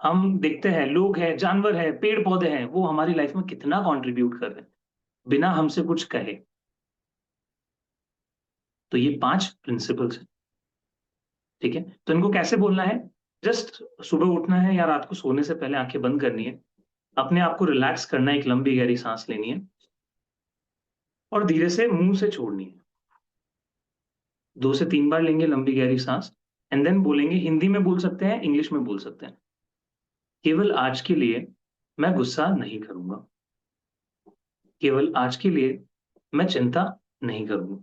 हम देखते हैं, लोग हैं, जानवर हैं, पेड़ पौधे हैं, वो हमारी लाइफ में कितना कंट्रीब्यूट कर रहे हैं बिना हमसे कुछ कहे। तो ये 5 प्रिंसिपल्स हैं। ठीक है, तो इनको कैसे बोलना है? जस्ट सुबह उठना है या रात को सोने से पहले आंखें बंद करनी है, अपने आप को रिलैक्स करना है, एक लंबी गहरी सांस लेनी है और धीरे से मुंह से छोड़नी है। 2 से 3 बार लेंगे लंबी गहरी सांस, एंड देन बोलेंगे, हिंदी में बोल सकते हैं, इंग्लिश में बोल सकते हैं। केवल आज के लिए मैं गुस्सा नहीं करूंगा, केवल आज के लिए मैं चिंता नहीं करूंगा,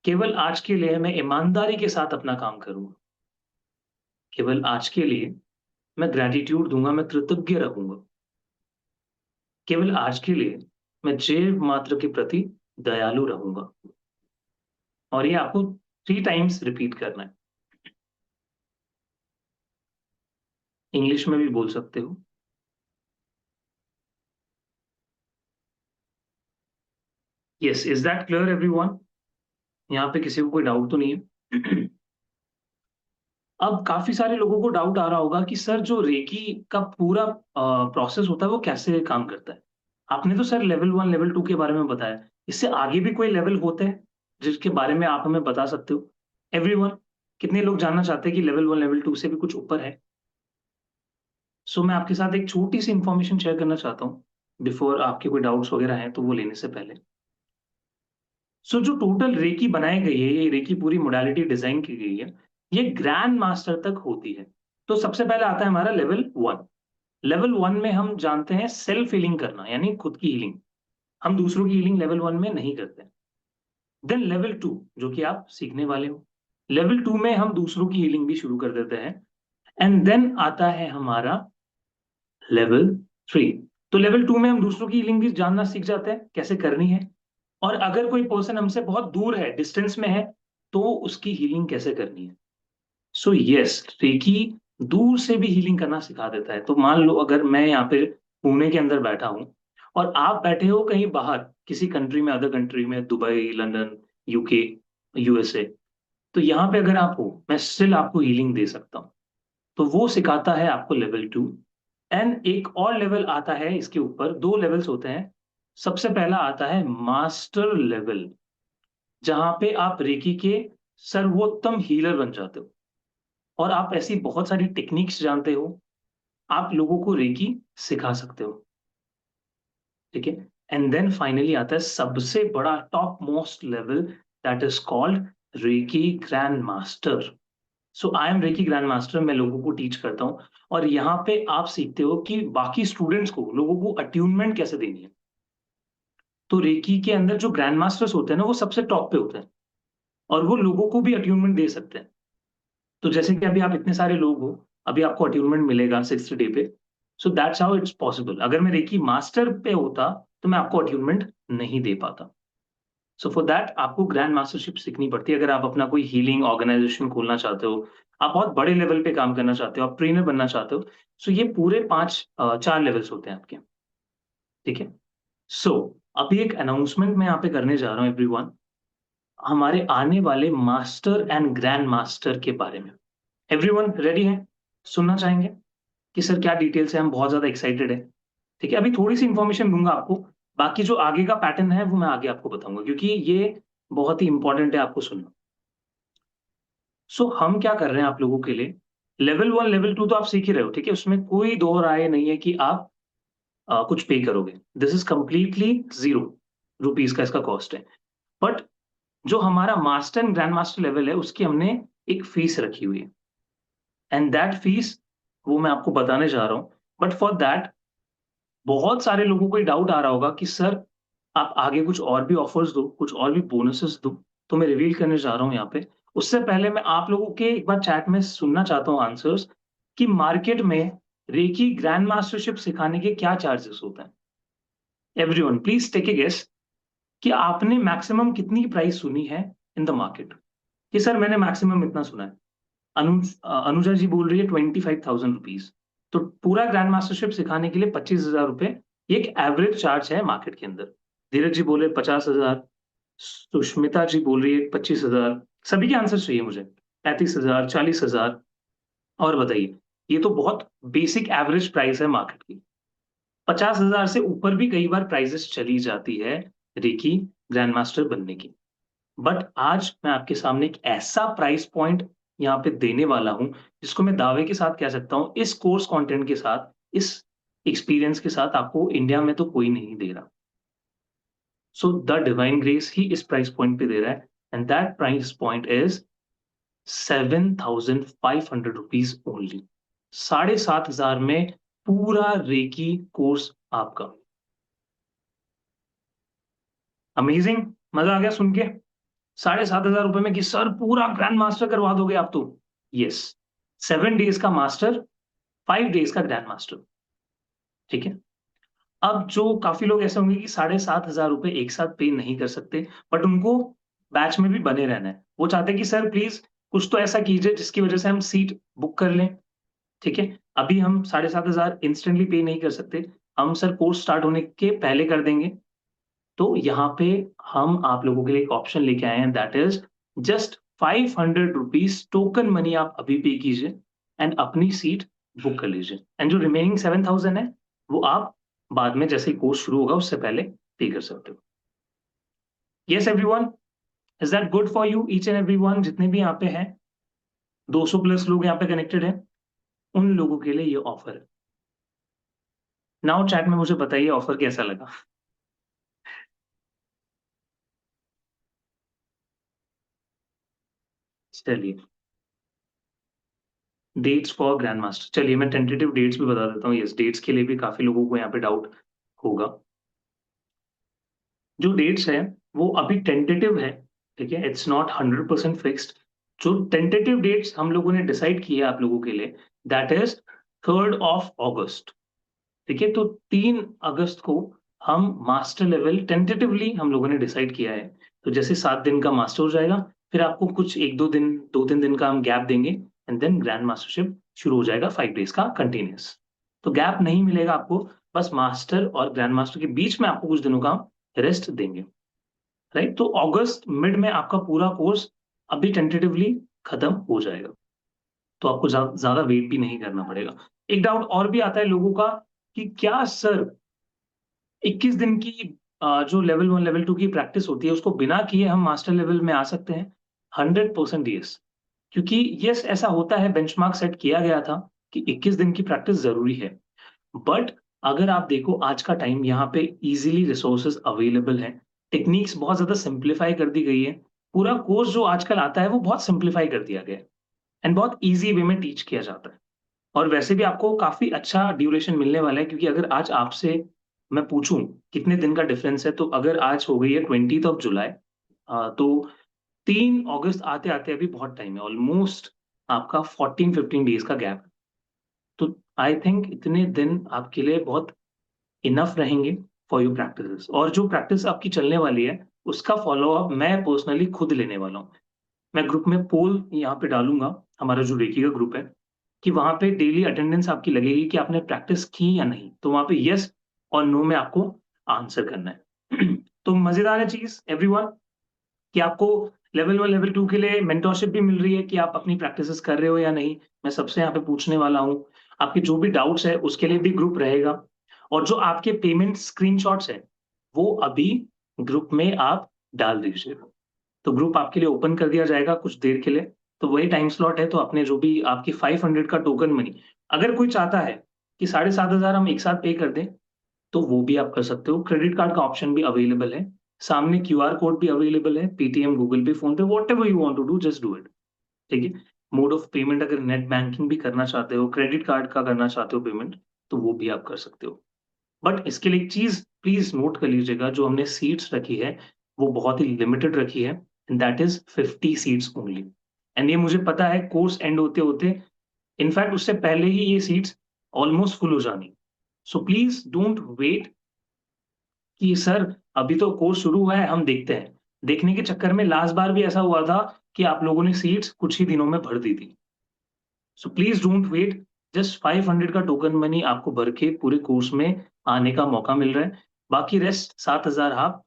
केवल आज के लिए मैं ईमानदारी के साथ अपना काम करूंगा, केवल आज के लिए मैं ग्रैटिट्यूड दूंगा, मैं कृतज्ञ रहूंगा, केवल आज के लिए मैं जीव मात्र के प्रति दयालु रहूंगा। और ये आपको 3 टाइम्स रिपीट करना है। इंग्लिश में भी बोल सकते हो। Yes, is that clear everyone? यहाँ पे किसी को कोई डाउट तो नहीं है? अब काफी सारे लोगों को डाउट आ रहा होगा कि सर जो रेकी का पूरा प्रोसेस होता है वो कैसे काम करता है। आपने तो सर लेवल 1 लेवल 2 के बारे में बताया, इससे आगे भी कोई लेवल होते हैं जिसके बारे में आप हमें बता सकते हो? एवरीवन, कितने लोग जानना चाहते हैं कि लेवल 1 लेवल 2 से भी कुछ ऊपर है? सो मैं आपके साथ एक छोटी सी इंफॉर्मेशन शेयर करना चाहता हूँ, बिफोर आपके कोई डाउट्स वगैरह हैं तो वो लेने से पहले। सो जो टोटल रेकी बनाई गई है, ये रेकी पूरी मोडालिटी डिजाइन की गई है, ये ग्रैंड मास्टर तक होती है। तो सबसे पहले आता है हमारा लेवल 1। लेवल 1 में हम जानते हैं सेल्फ हीलिंग करना, यानी खुद की हीलिंग। हम दूसरों की हीलिंग लेवल 1 में नहीं करते। देन लेवल 2, जो कि आप सीखने वाले हो, लेवल 2 में हम दूसरों की हीलिंग भी शुरू कर देते हैं। एंड देन आता है हमारा लेवल 3। तो लेवल 2 में हम दूसरों की हीलिंग भी जानना सीख जाते हैं कैसे करनी है, और अगर कोई पर्सन हमसे बहुत दूर है, डिस्टेंस में है, तो उसकी हीलिंग कैसे करनी है। सो यस, रेकी दूर से भी हीलिंग करना सिखा देता है। तो मान लो अगर मैं यहाँ पे पुणे के अंदर बैठा हूँ और आप बैठे हो कहीं बाहर किसी कंट्री में, अदर कंट्री में, दुबई, लंदन, यूके, यूएसए, तो यहाँ पे अगर आप हो, मैं स्टिल आपको हीलिंग दे सकता हूँ। तो वो सिखाता है आपको लेवल 2। एंड एक और लेवल आता है इसके ऊपर, 2 लेवल्स होते हैं। सबसे पहला आता है मास्टर लेवल, जहां पे आप रेकी के सर्वोत्तम हीलर बन जाते हो और आप ऐसी बहुत सारी टेक्निक्स जानते हो, आप लोगों को रेकी सिखा सकते हो। ठीक है, एंड देन फाइनली आता है सबसे बड़ा top most level, that is called reiki grand master. So I am reiki grand master, मैं लोगों को टीच करता हूँ, और यहाँ पे आप सीखते हो कि बाकी स्टूडेंट्स को, लोगों को अट्यूनमेंट कैसे देनी है। तो रेकी के अंदर जो ग्रैंड मास्टर्स होते हैं ना, वो सबसे टॉप पे होते हैं और वो लोगों को भी अट्यूनमेंट दे सकते हैं। तो जैसे कि अभी आप इतने सारे लोग हो, अभी आपको अट्यूनमेंट मिलेगा 6th डे पे। सो दैट्स हाउ इट्स पॉसिबल। अगर मैं रेकी मास्टर पे होता तो मैं आपको अट्यूनमेंट नहीं दे पाता। सो फॉर दैट आपको ग्रैंड मास्टरशिप सीखनी पड़ती है। अगर आप अपना कोई हीलिंग ऑर्गेनाइजेशन खोलना चाहते हो, आप बहुत बड़े लेवल पे काम करना चाहते हो, आप ट्रेनर बनना चाहते हो, सो ये पूरे 4 लेवल्स होते हैं आपके। ठीक है, सो अभी एक अनाउंसमेंट मैं यहाँ पे करने जा रहा हूँ एवरीवन, हमारे आने वाले मास्टर एंड ग्रैंड मास्टर के बारे में। एवरीवन रेडी है, सुनना चाहेंगे? कि सर क्या डिटेल्स है, हम बहुत ज्यादा एक्साइटेड है। ठीक है, अभी थोड़ी सी इंफॉर्मेशन दूंगा आपको, बाकी जो आगे का पैटर्न है वो मैं आगे आपको बताऊंगा, क्योंकि ये बहुत ही इंपॉर्टेंट है आपको सुनना। सो हम क्या कर रहे हैं आप लोगों के लिए, लेवल 1 लेवल 2 तो आप सीख ही रहे हो, ठीक है, उसमें कोई दो राय नहीं है कि आप कुछ पे करोगे। दिस इज कंप्लीटली 0 रुपीज का इसका कॉस्ट है। बट जो हमारा master and grand master level है उसकी हमने एक फीस रखी हुई है, एंड दैट फीस वो मैं आपको बताने जा रहा हूं। बट फॉर दैट बहुत सारे लोगों को डाउट आ रहा होगा कि सर आप आगे कुछ और भी ऑफर्स दो, कुछ और भी बोनसेस दो। तो मैं रिवील करने जा रहा हूं यहाँ पे। उससे पहले मैं आप लोगों के एक बार चैट में सुनना चाहता हूँ आंसर्स, कि मार्केट में रेकी ग्रैंड मास्टरशिप सिखाने के क्या चार्जेस होते हैं। Everyone please take a guess कि आपने मैक्सिमम कितनी प्राइस सुनी है इन द मार्केट, कि सर मैंने मैक्सिमम इतना सुना है। अनुजा जी बोल रही है 25,000 रुपीज। तो पूरा ग्रैंड मास्टरशिप सिखाने के लिए 25,000 रुपए ये एक एवरेज चार्ज है मार्केट के अंदर। धीरज जी बोले 50,000, सुष्मिता जी बोल रही है 25,000। सभी के आंसर चाहिए मुझे। 35,000, 40,000। और बताइए, ये तो बहुत बेसिक एवरेज प्राइस है मार्केट की। 50,000 से ऊपर भी कई बार प्राइजेस चली जाती है रेकी ग्रैंड मास्टर बनने की। बट आज मैं आपके सामने एक ऐसा प्राइस पॉइंट यहाँ पे देने वाला हूं, जिसको मैं दावे के साथ कह सकता हूं, इस कोर्स कंटेंट के साथ, इस एक्सपीरियंस के साथ आपको इंडिया में तो कोई नहीं दे रहा। सो द डिवाइन ग्रेस ही इस प्राइस पॉइंट पे दे रहा है, and that price point is 7,500 rupees only. 7,500 में पूरा रेकी कोर्स आपका। अमेजिंग, मजा आ गया सुन के। 7,500 रुपए में कि सर पूरा ग्रैंड मास्टर करवा दोगे आप तो। यस, 7 डेज का मास्टर, 5 डेज का ग्रैंड मास्टर। ठीक है। अब जो काफी लोग ऐसे होंगे कि 7,500 रुपए एक साथ पे नहीं कर सकते, बट उनको बैच में भी बने रहना है। वो चाहते हैं कि सर प्लीज कुछ तो ऐसा कीजिए जिसकी वजह से हम सीट बुक कर लें। ठीक है, अभी हम 7,500 इंस्टेंटली पे नहीं कर सकते, हम सर कोर्स स्टार्ट होने के पहले कर देंगे। तो यहाँ पे हम आप लोगों के लिए एक ऑप्शन लेके आए हैं, that is just 500 rupees token money आप अभी पे कीजिए एंड अपनी सीट बुक कर लीजिए, एंड जो रिमेनिंग 7,000 है वो आप बाद में जैसे ही कोर्स शुरू होगा उससे पहले पे कर सकते हो। Yes everyone, is that good for you each and everyone? जितने भी यहाँ पे हैं, 200 प्लस लोग यहाँ पे कनेक्टेड हैं, उन लोगों के लिए ये ऑफर है। नाउ चैट में मुझे बताइए ऑफर कैसा लगा। चलिए, डेट्स फॉर ग्रैंड मास्टर, चलिए मैं टेंटेटिव डेट्स भी बता देता हूँ। यस, डेट्स के लिए भी काफी लोगों को यहाँ पे डाउट होगा। जो डेट्स है वो अभी टेंटेटिव है, ठीक है, इट्स नॉट 100% फिक्स्ड। जो टेंटेटिव डेट्स हम लोगों ने डिसाइड किए आप लोगों के लिए, that is 3rd of August। ठीक है, तो 3 अगस्त को हम मास्टर लेवल टेंटेटिवली हम लोगों ने डिसाइड किया है। तो जैसे 7 दिन का मास्टर हो जाएगा, फिर आपको कुछ एक दो दिन, 2-3 दिन का हम गैप देंगे, एंड देन ग्रैंड मास्टरशिप शुरू हो जाएगा 5 डेज का कंटिन्यूस। तो गैप नहीं मिलेगा आपको, बस मास्टर और ग्रैंड मास्टर के बीच में आपको कुछ दिनों का रेस्ट देंगे। राइट, तो अगस्त मिड में आपका पूरा कोर्स अभी टेंटेटिवली खत्म हो जाएगा, तो आपको ज्यादा वेट भी नहीं करना पड़ेगा। एक डाउट और भी आता है लोगों का कि क्या सर 21 दिन की जो लेवल 1 लेवल 2 की प्रैक्टिस होती है उसको बिना किए हम मास्टर लेवल में आ सकते हैं? 100% यस, क्योंकि यस ऐसा होता है, बेंचमार्क सेट किया गया था कि 21 दिन की प्रैक्टिस जरूरी है। बट अगर आप देखो आज का टाइम, यहाँ पे इजीली रिसोर्सेज अवेलेबल है, टेक्निक्स बहुत ज्यादा सिंप्लीफाई कर दी गई है। पूरा कोर्स जो आजकल आता है वो बहुत सिंप्लीफाई कर दिया गया है, एंड बहुत इजी वे में टीच किया जाता है। और वैसे भी आपको काफी अच्छा ड्यूरेशन मिलने वाला है, क्योंकि अगर आज आपसे मैं पूछूं कितने दिन का डिफरेंस है, तो अगर आज हो गई है 20th of July, तो 3 अगस्त आते आते अभी बहुत टाइम है, ऑलमोस्ट आपका 14-15 डेज का गैप। तो आई थिंक इतने दिन आपके लिए बहुत इनफ रहेंगे फॉर योर प्रैक्टिस। और जो प्रैक्टिस आपकी चलने वाली है उसका फॉलो अप मैं पर्सनली खुद लेने वाला हूँ। मैं ग्रुप में पोल यहाँ पे डालूंगा, हमारा जो रेकी का ग्रुप है, कि वहां पे डेली अटेंडेंस आपकी लगेगी कि आपने प्रैक्टिस की या नहीं। तो वहां पे यस और नो में आपको आंसर करना है। तो मजेदार है चीज एवरीवन, कि आपको लेवल 1 लेवल 2 के लिए मेंटोरशिप भी मिल रही है कि आप अपनी प्रैक्टिसेस कर रहे हो या नहीं। मैं सबसे यहाँ पे पूछने वाला हूँ। आपके जो भी डाउट्स है उसके लिए भी ग्रुप रहेगा, और जो आपके पेमेंट स्क्रीनशॉट्स है वो अभी ग्रुप में आप डाल दीजिए। तो ग्रुप आपके लिए ओपन कर दिया जाएगा कुछ देर के लिए, तो वही टाइम स्लॉट है, तो अपने जो भी आपकी 500 का टोकन मनी, अगर कोई चाहता है कि 7,500 हम एक साथ पे कर दें, तो वो भी आप कर सकते हो। क्रेडिट कार्ड का ऑप्शन भी अवेलेबल है, सामने क्यूआर कोड भी अवेलेबल है, Paytm, Google Pay, PhonePe, whatever you want to do just do it. ठीक है। मोड ऑफ पेमेंट अगर नेट बैंकिंग भी करना चाहते हो, क्रेडिट कार्ड का करना चाहते हो पेमेंट, तो वो भी आप कर सकते हो। बट इसके लिए एक चीज प्लीज नोट कर लीजिएगा, जो हमने सीट्स रखी है वो बहुत ही लिमिटेड रखी है, and that is 50 seats only. And ये मुझे पता है कोर्स एंड होते होते, इनफैक्ट उससे पहले ही ये सीट्स ऑलमोस्ट फुल हो जानी। सो प्लीज डोंट वेट कि सर अभी तो कोर्स शुरू हुआ है हम देखते हैं। देखने के चक्कर में लास्ट बार भी ऐसा हुआ था कि आप लोगों ने सीट्स कुछ ही दिनों में भर दी थी। So please don't wait, just 500 का टोकन मनी आपको भर के पूरे कोर्स में आने का मौका मिल रहा है। बाकी रेस्ट 7,000 आप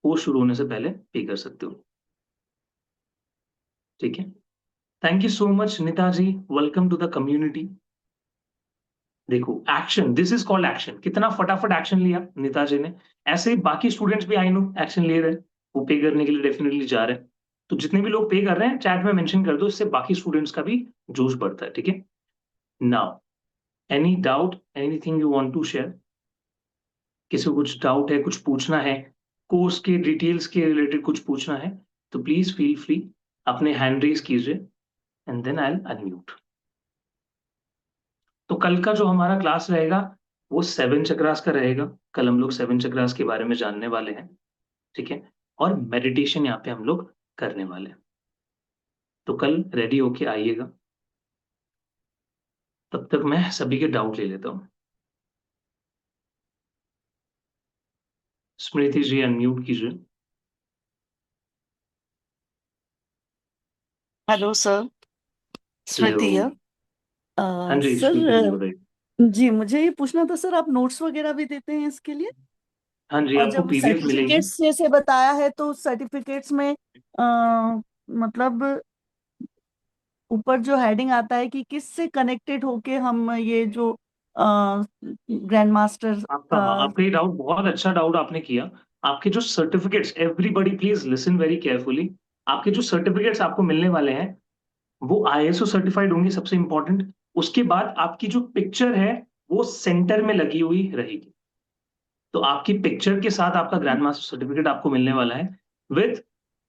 कोर्स शुरू होने से पहले पे कर सकते हो। ठीक है। Thank you so much Neeta ji, welcome to the community. देखो action, this is called action. कितना फटाफट एक्शन लिया नीता जी ने। ऐसे ही बाकी स्टूडेंट्स भी आई नो एक्शन ले रहे हैं, वो पे करने के लिए डेफिनेटली जा रहे हैं। तो जितने भी लोग पे कर रहे हैं चैट में मेंशन कर दो, इससे बाकी स्टूडेंट्स का भी जोश बढ़ता है। ठीक है। Now any doubt, anything you want to share? किसी को कुछ डाउट है, कुछ पूछना है, कोर्स के डिटेल्स के रिलेटेड कुछ पूछना है, तो प्लीज फील फ्री, अपने हैंड रेज कीजिए, एंड देन आई अनम्यूट। तो कल का जो हमारा क्लास रहेगा वो 7 चक्रास का रहेगा। कल हम लोग 7 चक्रास के बारे में जानने वाले हैं। ठीक है। और मेडिटेशन यहाँ पे हम लोग करने वाले हैं। तो कल रेडी होके आइएगा। तब तक मैं सभी के डाउट ले लेता हूँ। स्मृति जी अनम्यूट कीजिए। Hello sir, hello. स्मृति है। हाँ जी स्मृति जी सर, बताइए। जी मुझे ये पूछना था सर, आप नोट्स वगैरह भी देते हैं इसके लिए? हाँ जी और आपको जब पीडीएफ मिलेंगी। सर्टिफिकेट्स जैसे बताया है तो सर्टिफिकेट्स में मतलब ऊपर जो हेडिंग आता है कि किससे कनेक्टेड होके हम ये जो ग्रैंड मास्टर आपका का। आपका ये डाउट बहुत अच्छा डाउट आपने किया। आपके जो certificates, everybody please listen very carefully. आपके जो सर्टिफिकेट्स आपको मिलने वाले हैं वो आईएसओ सर्टिफाइड होंगे, सबसे इंपॉर्टेंट। उसके बाद आपकी जो पिक्चर है वो सेंटर में लगी हुई रहेगी। तो आपकी पिक्चर के साथ आपका ग्रैंड मास्टर सर्टिफिकेट आपको मिलने वाला है विथ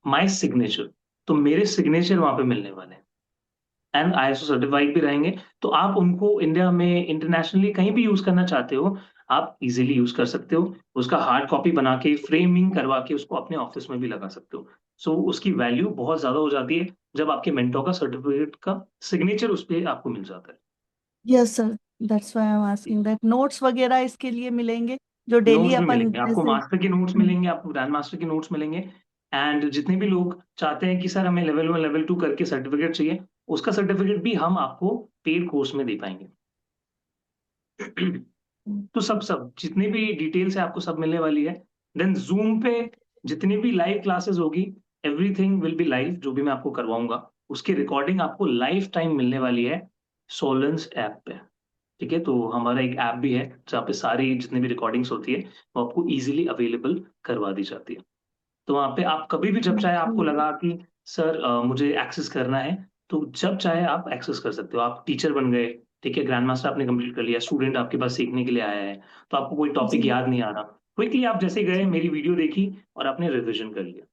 माय सिग्नेचर। तो मेरे सिग्नेचर वहां पे मिलने वाले हैं, एंड आईएसओ सर्टिफाइड भी रहेंगे। तो आप उनको इंडिया में, इंटरनेशनली कहीं भी यूज करना चाहते हो, आप इजीली यूज कर सकते हो। उसका हार्ड कॉपी बना के फ्रेमिंग करवा के उसको अपने ऑफिस में भी लगा सकते हो। सो उसकी वैल्यू बहुत ज्यादा हो जाती है जब आपके मेंटोर का सर्टिफिकेट का सिग्नेचर उस पर आपको मिल जाता है। Yes sir, that's why I am asking that. Notes वगैरह इसके लिए मिलेंगे जो डेली नोट्स भी अपन मिलेंगे आपको, जैसे। मास्टर के नोट्स मिलेंगे आपको, ग्रैंड मास्टर के नोट्स मिलेंगे। एंड जितने भी लोग चाहते हैं कि सर हमें लेवल 1 लेवल 2 करके सर्टिफिकेट चाहिए, उसका सर्टिफिकेट भी हम आपको पेड कोर्स में दे पाएंगे। तो सब जितनी भी डिटेल्स है आपको सब मिलने वाली है। देन जूम पे जितनी भी लाइव क्लासेस होगी, एवरीथिंग विल बी लाइव। जो भी मैं आपको करवाऊंगा उसकी रिकॉर्डिंग आपको लाइफ टाइम मिलने वाली है सोलेंस ऐप पे। ठीक है। तो हमारा एक ऐप भी है जहाँ पे सारी जितनी भी रिकॉर्डिंग्स होती है वो आपको इजीली अवेलेबल करवा दी जाती है। तो वहाँ पे आप कभी भी जब चाहे आपको लगा कि सर मुझे एक्सेस करना है, तो जब चाहे आप एक्सेस कर सकते हो। आप टीचर बन गए, ठीक है, ग्रैंड मास्टर आपने कंप्लीट कर लिया, स्टूडेंट आपके पास सीखने के लिए आया है, तो आपको कोई टॉपिक जी याद नहीं आ रहा, क्विकली आप जैसे गए मेरी वीडियो देखी और आपने रिविजन कर लिया,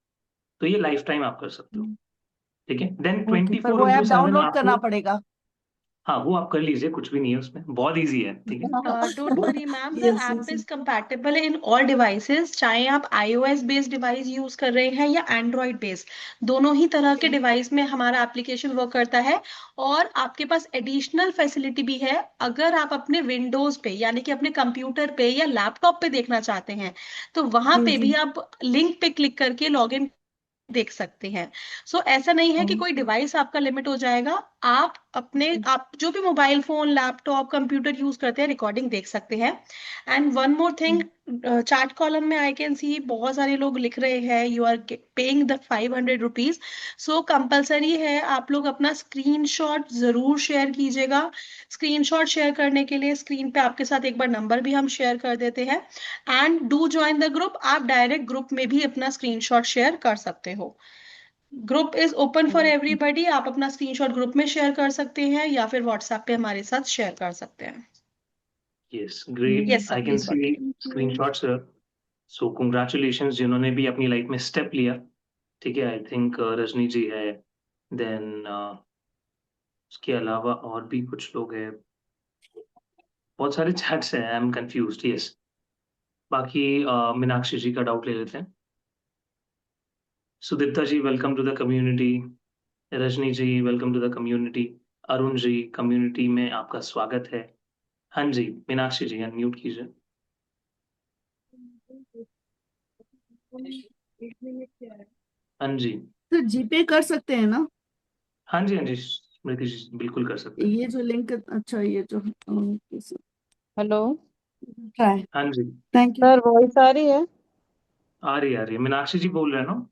तो ये लाइफ टाइम आप कर सकते हो। ठीक है। देन ओके, ट्वेंटी पर फोर वो इंटू ऐप सेवन डाउनलोड करना आपको, पड़ेगा? हाँ वो आप कर लीजिए, कुछ भी नहीं है उसमें, बहुत ईजी है। ठीक है। Don't worry, ma'am. The yes app yes. is compatible in all devices. चाहे आप iOS बेस्ड डिवाइस यूज कर रहे हैं या एंड्रॉइड बेस्ड, दोनों ही तरह के डिवाइस में हमारा एप्लीकेशन वर्क करता है। और आपके पास एडिशनल फैसिलिटी भी है, अगर आप अपने विंडोज पे यानी कि अपने कंप्यूटर पे या लैपटॉप पे देखना चाहते हैं, तो वहां जी पे भी जी। आप लिंक पे क्लिक करके लॉग इन देख सकते हैं। सो ऐसा नहीं है कि कोई डिवाइस आपका लिमिट हो जाएगा। आप जो भी mobile phone, laptop, computer use करते हैं, रिकॉर्डिंग देख सकते हैं। And one more thing, chart column में आई कैन सी बहुत सारे लोग लिख रहे हैं you are paying the 500 rupees. So compulsory है, आप लोग अपना स्क्रीनशॉट जरूर शेयर कीजिएगा। स्क्रीनशॉट शेयर करने के लिए स्क्रीन पे आपके साथ एक बार नंबर भी हम शेयर कर देते हैं। And do join the group, आप डायरेक्ट ग्रुप में भी अपना स्क्रीनशॉट शेयर कर सकते हो। Group is open for everybody, आप अपना स्क्रीनशॉट ग्रुप में शेयर कर सकते हैं या फिर व्हाट्सएप पे हमारे साथ शेयर कर सकते हैं। Yes, great. Yes sir, I can please see continue. screenshots, sir. So congratulations जिन्होंने भी अपनी लाइफ में स्टेप लिया। ठीक है, आई थिंक रजनी जी है, देन उसके अलावा और भी कुछ लोग हैं, बहुत सारे चैट्स हैं, आई एम कंफ्यूज्ड। यस, बाकी मीनाक्षी जी का डाउट ले लेते हैं। Sudipta ji, welcome to the community. Rajni ji, welcome to the community. Arun ji, community में आपका स्वागत है। हाँ जी, मीनाक्षी जी अनम्यूट कीजिए। हाँ जी, तो जीपे कर सकते हैं ना? हाँ जी, हाँ जी, स्मृति जी बिल्कुल कर सकते हैं। ये जो लिंक, अच्छा ये जो, हेलो ट्राई। हाँ जी, थैंक यू। सर, वॉइस आ रही है? आ रही है मीनाक्षी जी बोल रहे हैं ना?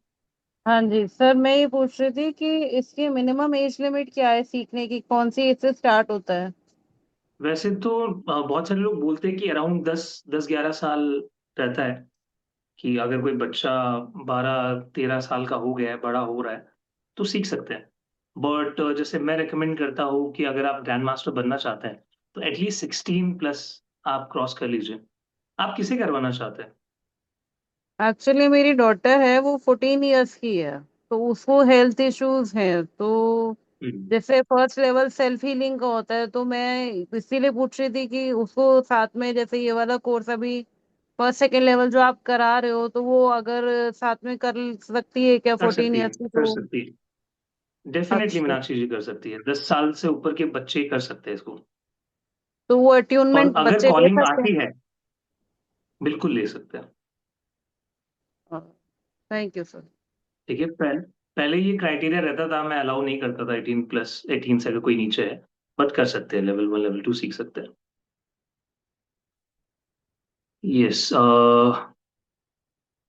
हाँ जी सर, मैं ये पूछ रही थी कि इसकी मिनिमम एज लिमिट क्या है सीखने की, कौन सी एज से स्टार्ट होता है? वैसे तो बहुत सारे लोग बोलते हैं कि अराउंड 10-11 साल रहता है, कि अगर कोई बच्चा 12-13 साल का हो गया है, बड़ा हो रहा है, तो सीख सकते हैं। बट जैसे मैं रेकमेंड करता हूँ कि अगर आप ग्रैंड मास्टर बनना चाहते हैं तो एटलीस्ट 16+ आप क्रॉस कर लीजिए। आप किसे करवाना चाहते हैं? एक्चुअली मेरी डॉटर है, वो 14 ईयर्स की है, तो उसको हेल्थ इश्यूज हैं। तो हम्म, जैसे फर्स्ट लेवल सेल्फ हीलिंग का होता है, तो मैं इसीलिए पूछ रही थी कि उसको साथ में, जैसे ये वाला कोर्स अभी फर्स्ट सेकेंड लेवल जो आप करा रहे हो, तो वो अगर साथ में कर सकती है क्या कर 14 सकती है, ईयर्स की? कर तो सकती है, डेफिनेटली अच्छा, मीनाक्षी जी कर सकती है। 10 साल से ऊपर के बच्चे ही कर सकते हैं इसको। तो वो और अट्यूनमेंट अगर बच्चे ले कॉलिंग सकते आती है, बिल्कुल ले सकते हैं। हैं? Thank you sir. ठीक है, पहले ये क्राइटेरिया रहता था, मैं अलाउ नहीं करता था 18 से, अगर कोई नीचे है। बट कर सकते हैं, लेवल 1 लेवल 2 सीख सकते हैं। यस,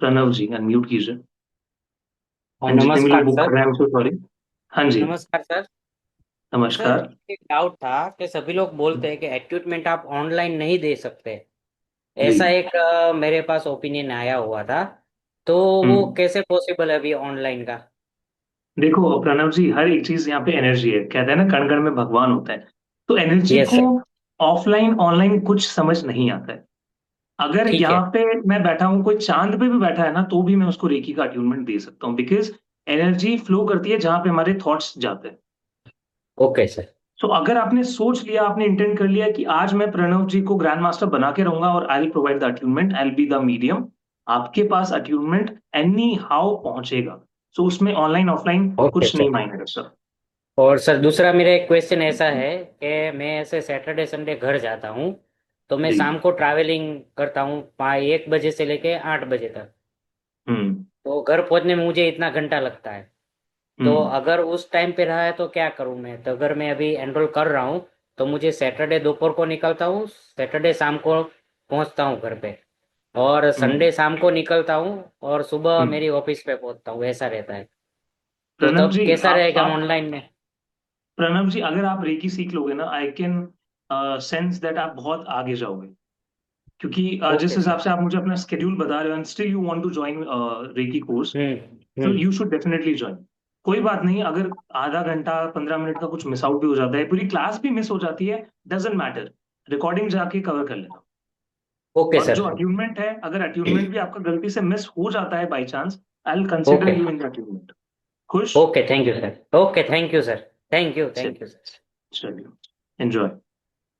प्रणव जी अनम्यूट कीजिए। हाँ, जितने भी नमस्कार लोग बुक सर। कर रहे हैं सो सॉरी। हाँ जी, नमस्कार सर। सर, नमस्कार। एक डाउट था कि सभी लोग बोलते हैं कि एट्यूटमेंट आप ऑनलाइन नहीं दे सकते। जी। ऐसा एक मेरे पास ओपिनियन आया हुआ था। तो वो हम्म, कैसे पॉसिबल है अभी ऑनलाइन का? देखो प्रणव जी, हर एक चीज यहाँ पे एनर्जी है, कहते हैं ना कण कण में भगवान होता है। तो एनर्जी यस को सर। ऑफलाइन ऑनलाइन कुछ समझ नहीं आता है। अगर ठीक यहाँ है। पे मैं बैठा हूँ, कोई चांद पे भी बैठा है ना, तो भी मैं उसको रेकी का अट्यूनमेंट दे सकता हूँ, बिकॉज एनर्जी फ्लो करती है जहां पे हमारे थॉट्स जाते हैं। Okay sir. सो अगर आपने सोच लिया, आपने इंटेंट कर लिया कि आज मैं प्रणव जी को ग्रैंड मास्टर बना के रहूंगा और I will provide the attunement, I will be the medium, आपके पास अट्यूनमेंट एनी हाउ पहुंचेगा। सो उसमें ऑनलाइन ऑफलाइन ओके कुछ नहीं सर। मायने रखता। और सर, दूसरा मेरा एक क्वेश्चन ऐसा है कि मैं ऐसे सैटरडे संडे घर जाता हूँ, तो मैं जी। शाम को ट्रैवलिंग करता हूँ 1 बजे से लेके 8 बजे तक। हम्म, तो घर पहुंचने में मुझे इतना घंटा लगता है। तो हम्म, अगर उस टाइम पे रहा है तो क्या करूं मैं? तो अगर मैं अभी एनरोल कर रहा हूँ, तो मुझे सैटरडे दोपहर को निकलता हूँ, सैटरडे शाम को पहुंचता हूँ घर पे, और हम्म, संडे शाम को निकलता हूँ और सुबह हम्म। मेरी ऑफिस पे पहुंचता हूँ, ऐसा रहता है। तो प्रणव तब जी, कैसा रहेगा आप ऑनलाइन में? प्रणव जी, अगर आप रेकी सीख लोगे ना, आई कैन सेंस दैट आप बहुत आगे जाओगे। क्योंकि जिस ओके हिसाब सर। से आप मुझे अपना स्केड्यूल बता रहे हो and still you want to join Reiki course, hmm. तो यू शुड डेफिनेटली ज्वाइन। कोई बात नहीं, अगर आधा घंटा 15 मिनट का कुछ मिस आउट भी हो जाता है, पूरी क्लास भी मिस हो जाती है, डजेंट मैटर, रिकॉर्डिंग जाके कवर कर लेना। ओके और सर। जो अट्यूनमेंट है, अगर अट्यूनमेंट भी आपका गलती से मिस हो जाता है by chance, I will consider okay. You in the attunement. खुश? Okay, thank you sir. Okay, thank you sir. Thank चलिए, यू सर। चलिए, enjoy.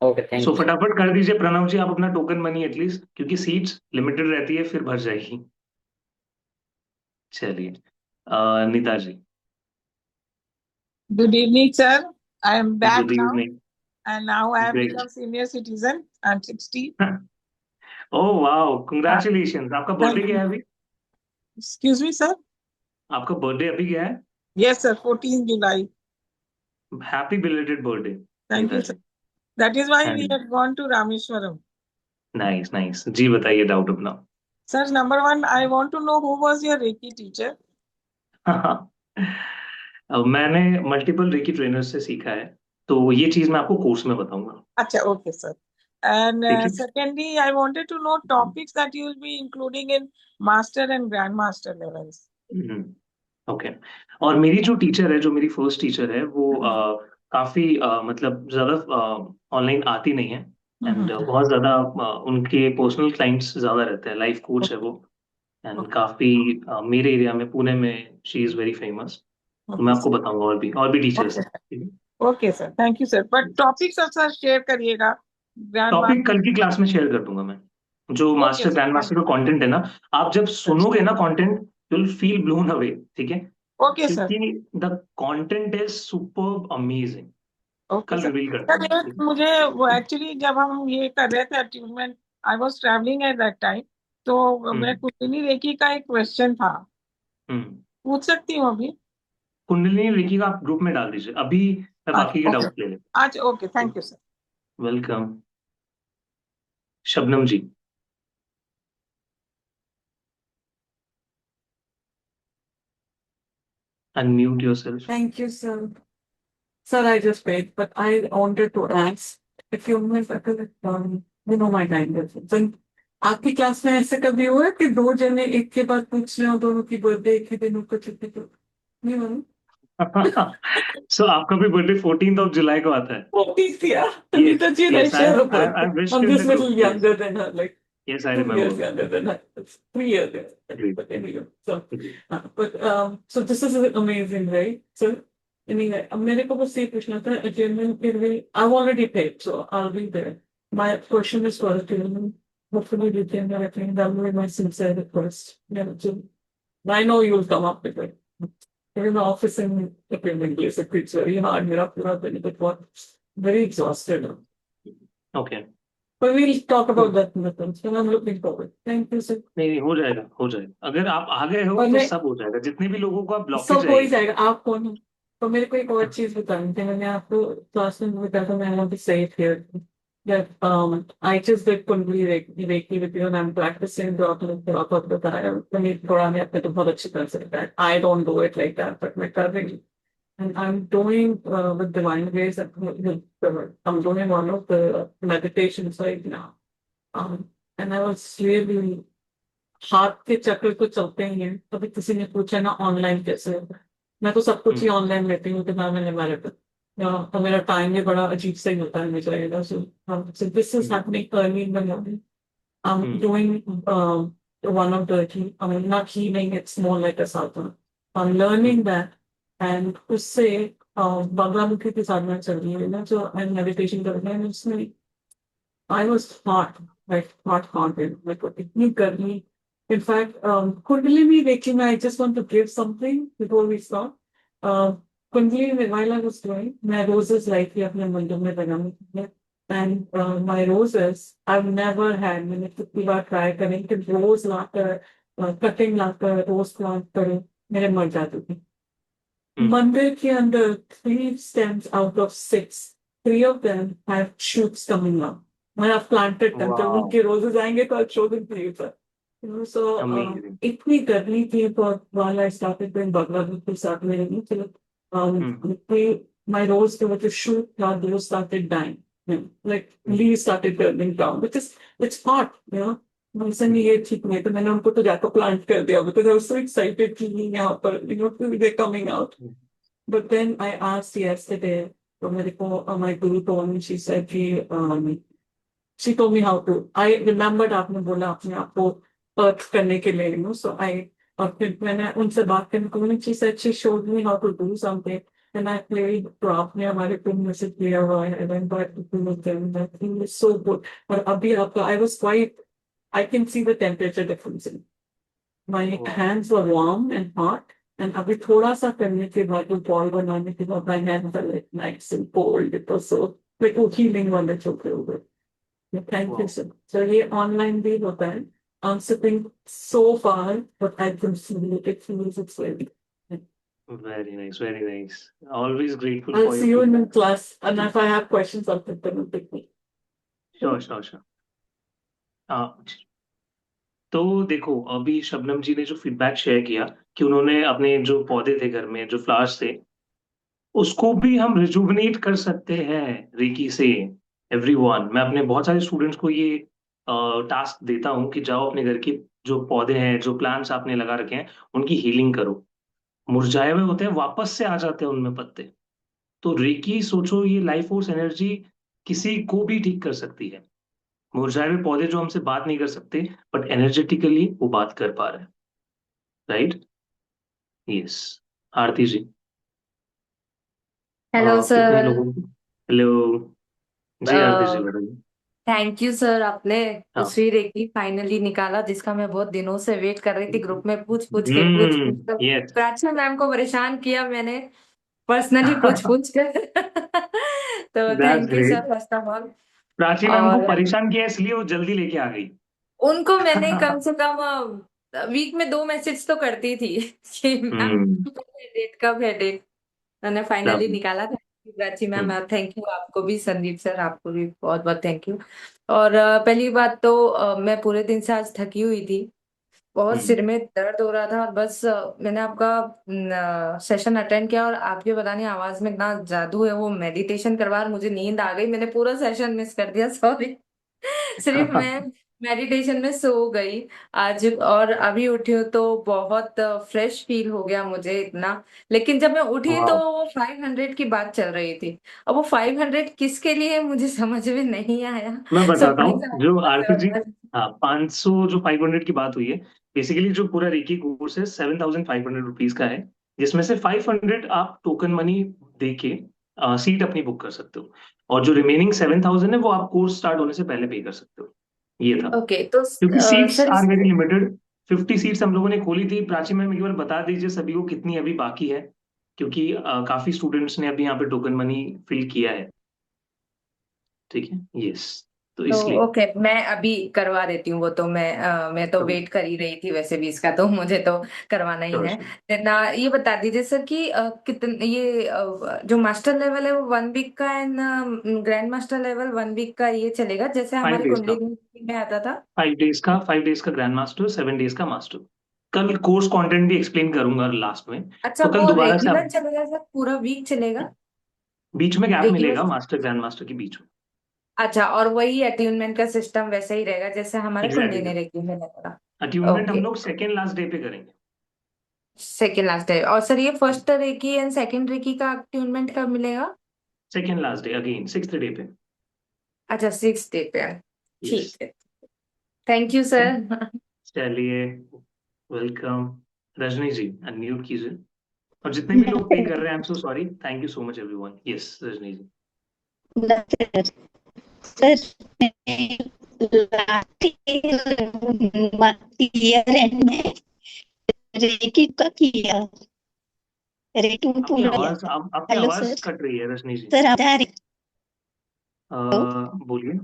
Okay, thank so you sir. फटाफट कर दीजिए प्रणव जी आप अपना टोकन मनी एटलीस्ट, क्योंकि सीट्स लिमिटेड रहती है, फिर भर जाएगी। चलिए, Neeta ji. Good evening, sir. I am back good now, evening. and now I have great. become senior citizen. I'm 60. Oh wow, Uh, congratulation. आपका बर्थडे thank क्या you. है अभी? Excuse me, sir. आपका बर्थडे अभी क्या है? Yes, sir. 14 July. Happy belated birthday, Thank Neeta you, sir. जी। That is why हाँ we जी, had gone to Rameshwaram. Nice nice, जी बताइए डाउट अपना। Sir, number one, I want to know who was your Reiki teacher? अब मैंने multiple recce trainer से सीखा है, तो ये चीज मैं आपको कोर्स में बताऊंगा। Acha, okay, sir. And ठीक है। secondly, I wanted to know topics that you will be including in master and grandmaster levels. Okay. और मेरी जो टीचर है, जो मेरी फर्स्ट टीचर है, वो काफी मतलब ज्यादा ऑनलाइन आती नहीं है, एंड बहुत ज्यादा उनके पर्सनल क्लाइंट्स ज्यादा रहते हैं। लाइफ कोच है वो, एंड काफी मेरे एरिया में, पुणे में शी इज वेरी फेमस। तो मैं Okay, आपको बताऊंगा, और भी टीचर्स okay, हैं। ठीक है। okay, sir. Thank you, sir. But topics also share करिएगा. Grandma. टॉपिक कल की क्लास में शेयर कर दूंगा मैं, जो Okay, master sir. Grand master का कंटेंट है ना। आप जब सुनोगे ना content, you will feel blown away. ठीक है, Okay, sir. क्योंकि the content is super amazing. Okay, कल sir. रिवील करता Sir, हूँ। एक मुझे वो एक्चुअली जब हम ये कर रहे थे achievement, I was travelling at that time, तो मैं कुंडली रेकी का एक क्वेश्चन था, हम्म। पूछ सकती हूँ अभी? कुंडलिनी रेकी का आप ग्रुप में डाल दीजिए, अभी मैं बाकी के अच्छा, ओके, डाउट ले लेता अच्छा, ओके, थैंक यू सर. हूँ। Welcome Shabnam ji. Unmute yourself. Thank you, sir. Sir, I just paid, but I wanted to ask if you know my time difference. And आपकी क्लास में ऐसे कभी हुआ है कि दो जने एक के बाद पूछ रहे हो दोनों की बर्थडे एक ही दिन ऊपर छुट्टी तो नहीं हुआ? सो आपका भी बर्थडे 14th जुलाई को आता है। Oh, please, yeah. Yes, Anita ji, I yes, share a I birthday. wished I'm in just the a little group. Yes, younger than her, like yes, I 2 years remember. younger than her. It's 3 years younger. Agreed. But anyway, so Agreed. so this is amazing, right? So anyway, मेरे को बस ये पूछना था achievement के लिए I've already paid, so I'll be there. My question is for achievement. Hopefully, you can I think that will be my sincere request. Yeah, so I know you'll come up with it. You're in the office and the payment place, it's very hard. You're up, but what? Very exhausted. Okay. But we'll talk about that in the terms. And I'm looking forward. Thank you, sir. नहीं, हो जाएगा, हो जाएगा। अगर आप आ गए हो और तो मैं सब हो जाएगा। जितने भी लोगों को आप ब्लॉकेज सब हो ही रहेगी। जाएगा आप कौन हो तो मेरे को एक और चीज बतानी थी मैंने आपको क्लास में बताया था मैं want to say it here that I just did Kundali Reiki with you and I'm practicing the बताया मैंने थोड़ा मैं अपने तो बहुत अच्छी तरह से बताया I don't do it like that but मैं कर रही हूँ and I'm doing with Divine Grace I'm doing one of the meditations right now and I was really हाथ के चक्र तो चलते ही हैं कभी किसी ने पूछा ना ऑनलाइन कैसे होगा मैं तो सब कुछ ही ऑनलाइन लेती हूँ तो ना मैंने मेरे पे तो मेरा टाइम भी बड़ा अजीब सा ही होता है मुझे so this is happening early in the morning I'm doing one of the I mean not healing it's more like a sadhana I'm learning that and उससे बगलामुखी की साधना चल रही है ना जो मैं मेडिटेशन कर रही हूँ उसमें I was hot haunted like इतनी गर्मी in fact, Kundalini Reiki, I just want to give something before we start. Kundalini, while I was doing, my roses lightly अपने मंदिर में लगाने and my roses, I've never had, मैंने कितनी बार try करें कि rose लाकर, cutting लाकर, rose plant करें, मेरे मर जाते थे. मंदिर के अंदर 3 stems out of 6, 3 of them have shoots coming up. When I've planted them, जब उनके roses आएंगे तो I'll show them to you, sir. So Amazing. इतनी गर्मी थी but while I started doing Bhagavad के साथ में नहीं चलो my rose के जो shoot था those started dying like leaves started turning down because it's hot you know मुझसे नहीं ये ठीक नहीं तो मैंने उनको तो जाकर plant कर दिया because I was so excited कि यहाँ पर you know they're coming out but then I asked yesterday तो मेरे को my guru told me she said she told me how to I remembered आपने बोला अपने आप को अर्थ करने के लिए you know so I और फिर मैंने उनसे बात करने को मैंने she said she showed me how to do something and I played तो आपने हमारे टीम में से किया हुआ है I went back to do them that thing is so good और अभी आपका I was quite I can see the temperature difference in my hands were warm and hot and अभी थोड़ा सा करने के बाद जो बॉल बनाने के बाद my hands are like nice and cold it was so like वो healing वाले चलते हुए Thank you, sir. So ये online भी होता है. I'm sitting so far, but I can feel it. It feels it's very. Very nice, very nice. Always grateful I'll for see your you in feedback. class, and if I have questions, I'll put them in with me. Sure, sure, sure. हाँ जी। तो देखो, अभी शबनम जी ने जो feedback share किया कि उन्होंने अपने जो पौधे थे घर में, जो फ्लावर्स थे, उसको भी हम रिजुवनेट कर सकते हैं रेकी से। एवरीवन, मैं अपने बहुत सारे स्टूडेंट्स को ये टास्क देता हूँ कि जाओ अपने घर के जो पौधे हैं, जो प्लांट्स आपने लगा रखे हैं, उनकी हीलिंग करो। मुरझाए हुए होते हैं, वापस से आ जाते हैं उनमें पत्ते। तो रेकी, सोचो, ये लाइफ फोर्स एनर्जी किसी को भी ठीक कर सकती है। मुरझाए हुए पौधे जो हमसे बात नहीं कर सकते, बट एनर्जेटिकली वो बात कर पा रहे हैं। राइट। यस। आरती जी। हेलो कितने सर। लोगों को? हेलो जी, आरती जी बताइए। थैंक यू सर, आपने हाँ। उसी रेकी फाइनली निकाला जिसका मैं बहुत दिनों से वेट कर रही थी। ग्रुप में पूछ पूछ कर यस। प्राची मैम को परेशान किया मैंने, पर्सनली पूछ पूछ कर तो that's thank you great. Sir first of all. Prachi ma'am को और परेशान किया इसलिए वो जल्दी लेके आ गई। उनको मैंने कम से कम वीक में 2 मैसेज तो करती थी कि मैम हम्म। डेट कब है डेट। मैंने फाइनली तब। निकाला था। Prachi ma'am, hmm. Thank you आपको भी, संदीप सर आपको भी बहुत बहुत थैंक यू। और पहली बात तो मैं पूरे दिन से आज थकी हुई थी, बहुत हम्म। सिर में दर्द हो रहा था। और बस मैंने आपका सेशन अटेंड किया और आपके पता नहीं आवाज में इतना जादू है, वो मेडिटेशन करवा और मुझे नींद आ गई। मैंने पूरा सेशन मिस कर दिया, सॉरी। सिर्फ मैं मेडिटेशन में सो गई आज, और अभी उठी हूँ तो बहुत फ्रेश फील हो गया मुझे इतना। लेकिन जब मैं उठी तो वाह। वो 500 की बात चल रही थी। अब वो 500 किसके लिए मुझे समझ में नहीं आया। मैं बताता सपने हूँ से जो बहुत आरती जी। हाँ, 500 जो 500 की बात हुई है, बेसिकली जो पूरा रेकी कोर्स है 7,500 रुपीज का है, जिसमें से 500 आप टोकन मनी दे के सीट अपनी बुक कर सकते हो। और जो रिमेनिंग 7,000 है वो आप कोर्स स्टार्ट होने से पहले पे कर सकते हो। ये था। ओके तो क्योंकि सीट्स सर आर इस वेरी लिमिटेड। 50 सीट्स हम लोगों ने खोली थी। प्राची मैम एक बार बता दीजिए सभी को कितनी अभी बाकी है, क्योंकि काफी स्टूडेंट्स ने अभी यहाँ पे टोकन मनी फिल किया है। ठीक है। यस। तो तो इसलिए। ओके, मैं अभी करवा देती हूँ वो तो। मैं तो तो वेट कर ही रही थी वैसे भी इसका, तो मुझे तो करवाना ही है। देन ये बता दीजिए सर कि कितने ये जो मास्टर लेवल है वो 1 वीक का, and grand master level 1 week का ये चलेगा जैसे 5 हमारी डेज का। कुंडली में आता था। 5 डेज का ग्रैंड मास्टर, 7 डेज का मास्टर। कल कोर्स कंटेंट भी एक्सप्लेन करूंगा लास्ट में। अच्छा, तो कल वो दोबारा से रेगुलर आप, चलेगा सर, पूरा वीक चलेगा? बीच में गैप मिलेगा रेगुलर। मास्टर ग्रैंड मास्टर के बीच में। अच्छा, और वही अट्यूनमेंट का सिस्टम वैसे ही रहेगा जैसे हमारे कुंडली एग्जैक्टली। ने रेकी में लगा? अट्यूनमेंट हम ओके, लोग सेकेंड लास्ट डे पे करेंगे। सेकेंड लास्ट है। और सर ये first reiki and second reiki का अट्यूनमेंट कब मिलेगा? Second last day again, 6th day पे। अच्छा, 6 डे पे है। यस। ठीक है, थैंक यू ओके। सर। चलिए। वेलकम। रजनी जी, अनम्यूट कीजिए। और जितने भी लोग पे कर रहे हैं, I am so sorry, thank you so much everyone. Yes Rajni ji. Sir मैं लास्ट ईयर एंड में रेकी का किया, रेटू आपकी पूरा किया आवाज था। आपकी हेलो आवाज सर। कट रही है रजनी जी। सर आ रही? हेलो बोलिए।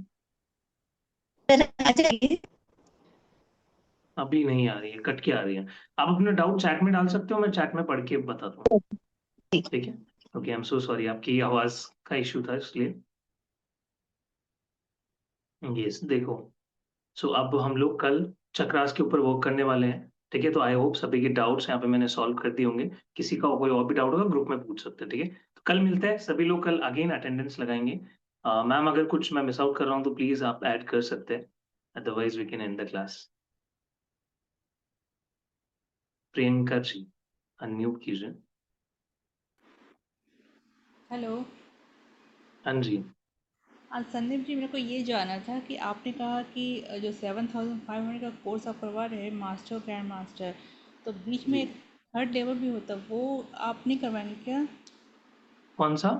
सर, आ जाइए। अभी नहीं आ रही है, कट के आ रही है। आप अपना डाउट चैट में डाल सकते हो, मैं चैट में पढ़ के बताता हूँ। ठीक है। Okay, I am so sorry, आपकी आवाज का इशू था इसलिए। यस, देखो। सो अब हम लोग कल चक्रास के ऊपर वर्क करने वाले हैं। ठीक है। तो आई होप सभी के डाउट्स यहाँ पे मैंने सॉल्व कर दिए होंगे। किसी का कोई और भी डाउट होगा ग्रुप में पूछ सकते हैं। ठीक है। तो कल मिलते हैं सभी लोग, कल अगेन अटेंडेंस लगाएंगे। मैम, अगर कुछ मैं मिस आउट कर रहा हूँ तो प्लीज आप ऐड कर सकते हैं, otherwise we can end the class. Priyanka ji, unmute कीजिए। हेलो। हाँ जी। संदीप जी, मेरे को ये जानना था कि आपने कहा कि जो 7,500 का कोर्स आप करवा रहे हैं, मास्टर ग्रैंड मास्टर, तो बीच में जी। एक थर्ड लेवल भी होता है, वो आप नहीं करवाएंगे क्या? कौन सा?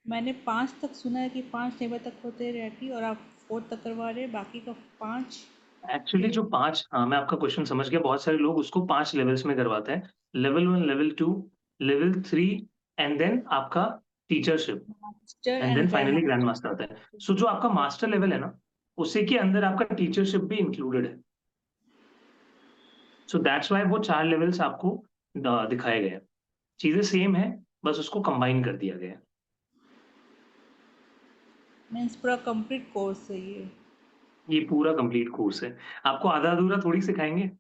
मैंने 5 तक सुना है कि 5 लेवल तक होते रहती, और आप 4 तक करवा रहे हैं, बाकी का 5 एक्चुअली जो लेवल। 5, हाँ मैं आपका क्वेश्चन समझ गया। बहुत सारे लोग उसको 5 लेवल्स में करवाते हैं। Level 1, level 2, level 3, and then आपका teachership, master and and then grand finally grand master. Master आता है। सो जो आपका मास्टर लेवल है ना, उसी के अंदर आपका टीचरशिप भी इंक्लूडेड है। सो दैट्स वाई वो 4 लेवल्स आपको दिखाए गए हैं। चीजें सेम है, बस उसको कंबाइन कर दिया गया है। मीन्स पूरा कंप्लीट कोर्स है ये। ये पूरा कंप्लीट कोर्स है, आपको आधा अधूरा थोड़ी सिखाएंगे।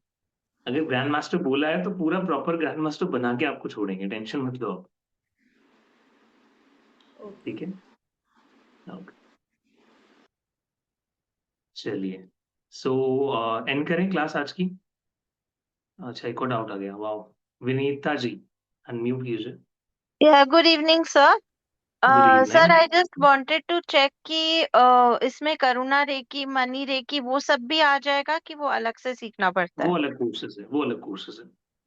अगर ग्रैंड मास्टर बोला है तो पूरा प्रॉपर ग्रैंड मास्टर बना के आपको छोड़ेंगे, टेंशन मत लो आप। ठीक है, ओके, चलिए। सो एंड करें क्लास आज की। अच्छा, एक और डाउट आ गया, वाह। विनीता जी, अनम्यूट कीजिए। Yeah, good evening, sir. Good Sir, evening. I just wanted to check कि इसमें करुणा रेकी, मनी रेकी वो सब भी आ जाएगा कि वो अलग से सीखना पड़ता वो है? अलग कोर्सेज है, वो अलग कोर्सेज है,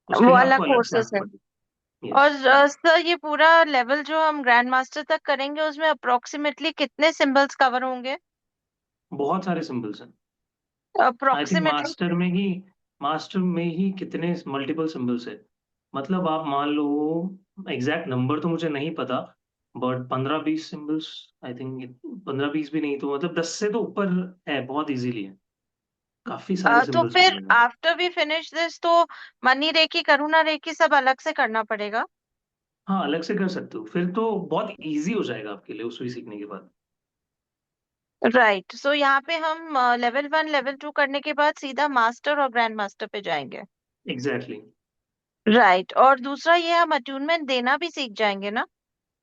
उसके वो लिए अलग आपको अलग से कोर्सेस है। आना पड़ेगा। और यस, सर, ये पूरा लेवल जो हम ग्रैंड मास्टर तक करेंगे उसमें अप्रोक्सीमेटली कितने सिंबल्स कवर होंगे? बहुत सारे सिंबल्स हैं। I think approximately? मास्टर में ही कितने मल्टीपल सिंबल्स है, मतलब आप मान लो, एग्जैक्ट नंबर तो मुझे नहीं पता, बट 15-20 सिंबल्स। आई थिंक 15-20 भी नहीं तो मतलब 10 से तो ऊपर है, बहुत इजीली है, काफी सारे तो सिंबल्स फिर मिलेंगे। आफ्टर वी फिनिश दिस तो मनी रेकी, करुणा रेकी सब अलग से करना पड़ेगा? हाँ, अलग से कर सकते हो, फिर तो बहुत इजी हो जाएगा आपके लिए उसको सीखने के बाद। राइट, सो यहाँ पे हम लेवल 1 लेवल 2 करने के बाद सीधा मास्टर और ग्रैंड मास्टर पे जाएंगे। एग्जैक्टली। राइट, और दूसरा ये हम अट्यूनमेंट देना भी सीख जाएंगे ना?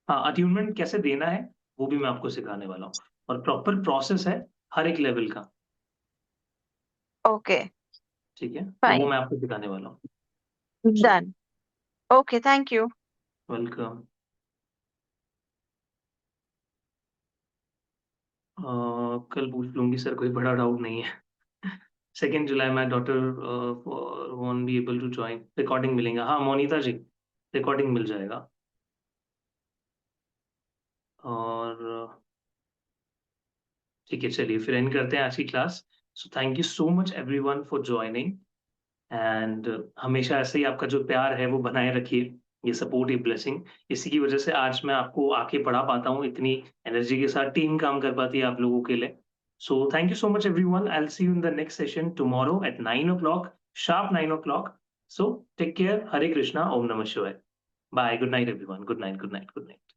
हाँ, अट्यूनमेंट कैसे देना है वो भी मैं आपको सिखाने वाला हूँ, और प्रॉपर प्रोसेस है हर एक लेवल का। ओके, ठीक है, तो वो फाइन, मैं आपको सिखाने वाला हूँ। Done. Okay, thank you. Welcome. कल पूछ लूंगी सर, कोई बड़ा डाउट नहीं है। 2 July my daughter won't be able to join, recording मिलेगा। हाँ मोनिता जी, रिकॉर्डिंग मिल जाएगा। और ठीक है, चलिए फिर एंड करते हैं आज की class. So thank you so much everyone for joining, and हमेशा ऐसे ही आपका जो प्यार है वो बनाए रखिए, ये सपोर्ट, ये ब्लेसिंग, इसी की वजह से आज मैं आपको आके पढ़ा पाता हूँ, इतनी एनर्जी के साथ टीम काम कर पाती है आप लोगों के लिए। So thank you so much everyone, I will see you in the next session tomorrow at 9 o'clock, sharp 9 o'clock। So take care, Hare Krishna, Om नमः शिवाय, bye, good night everyone, good night, good night, good night.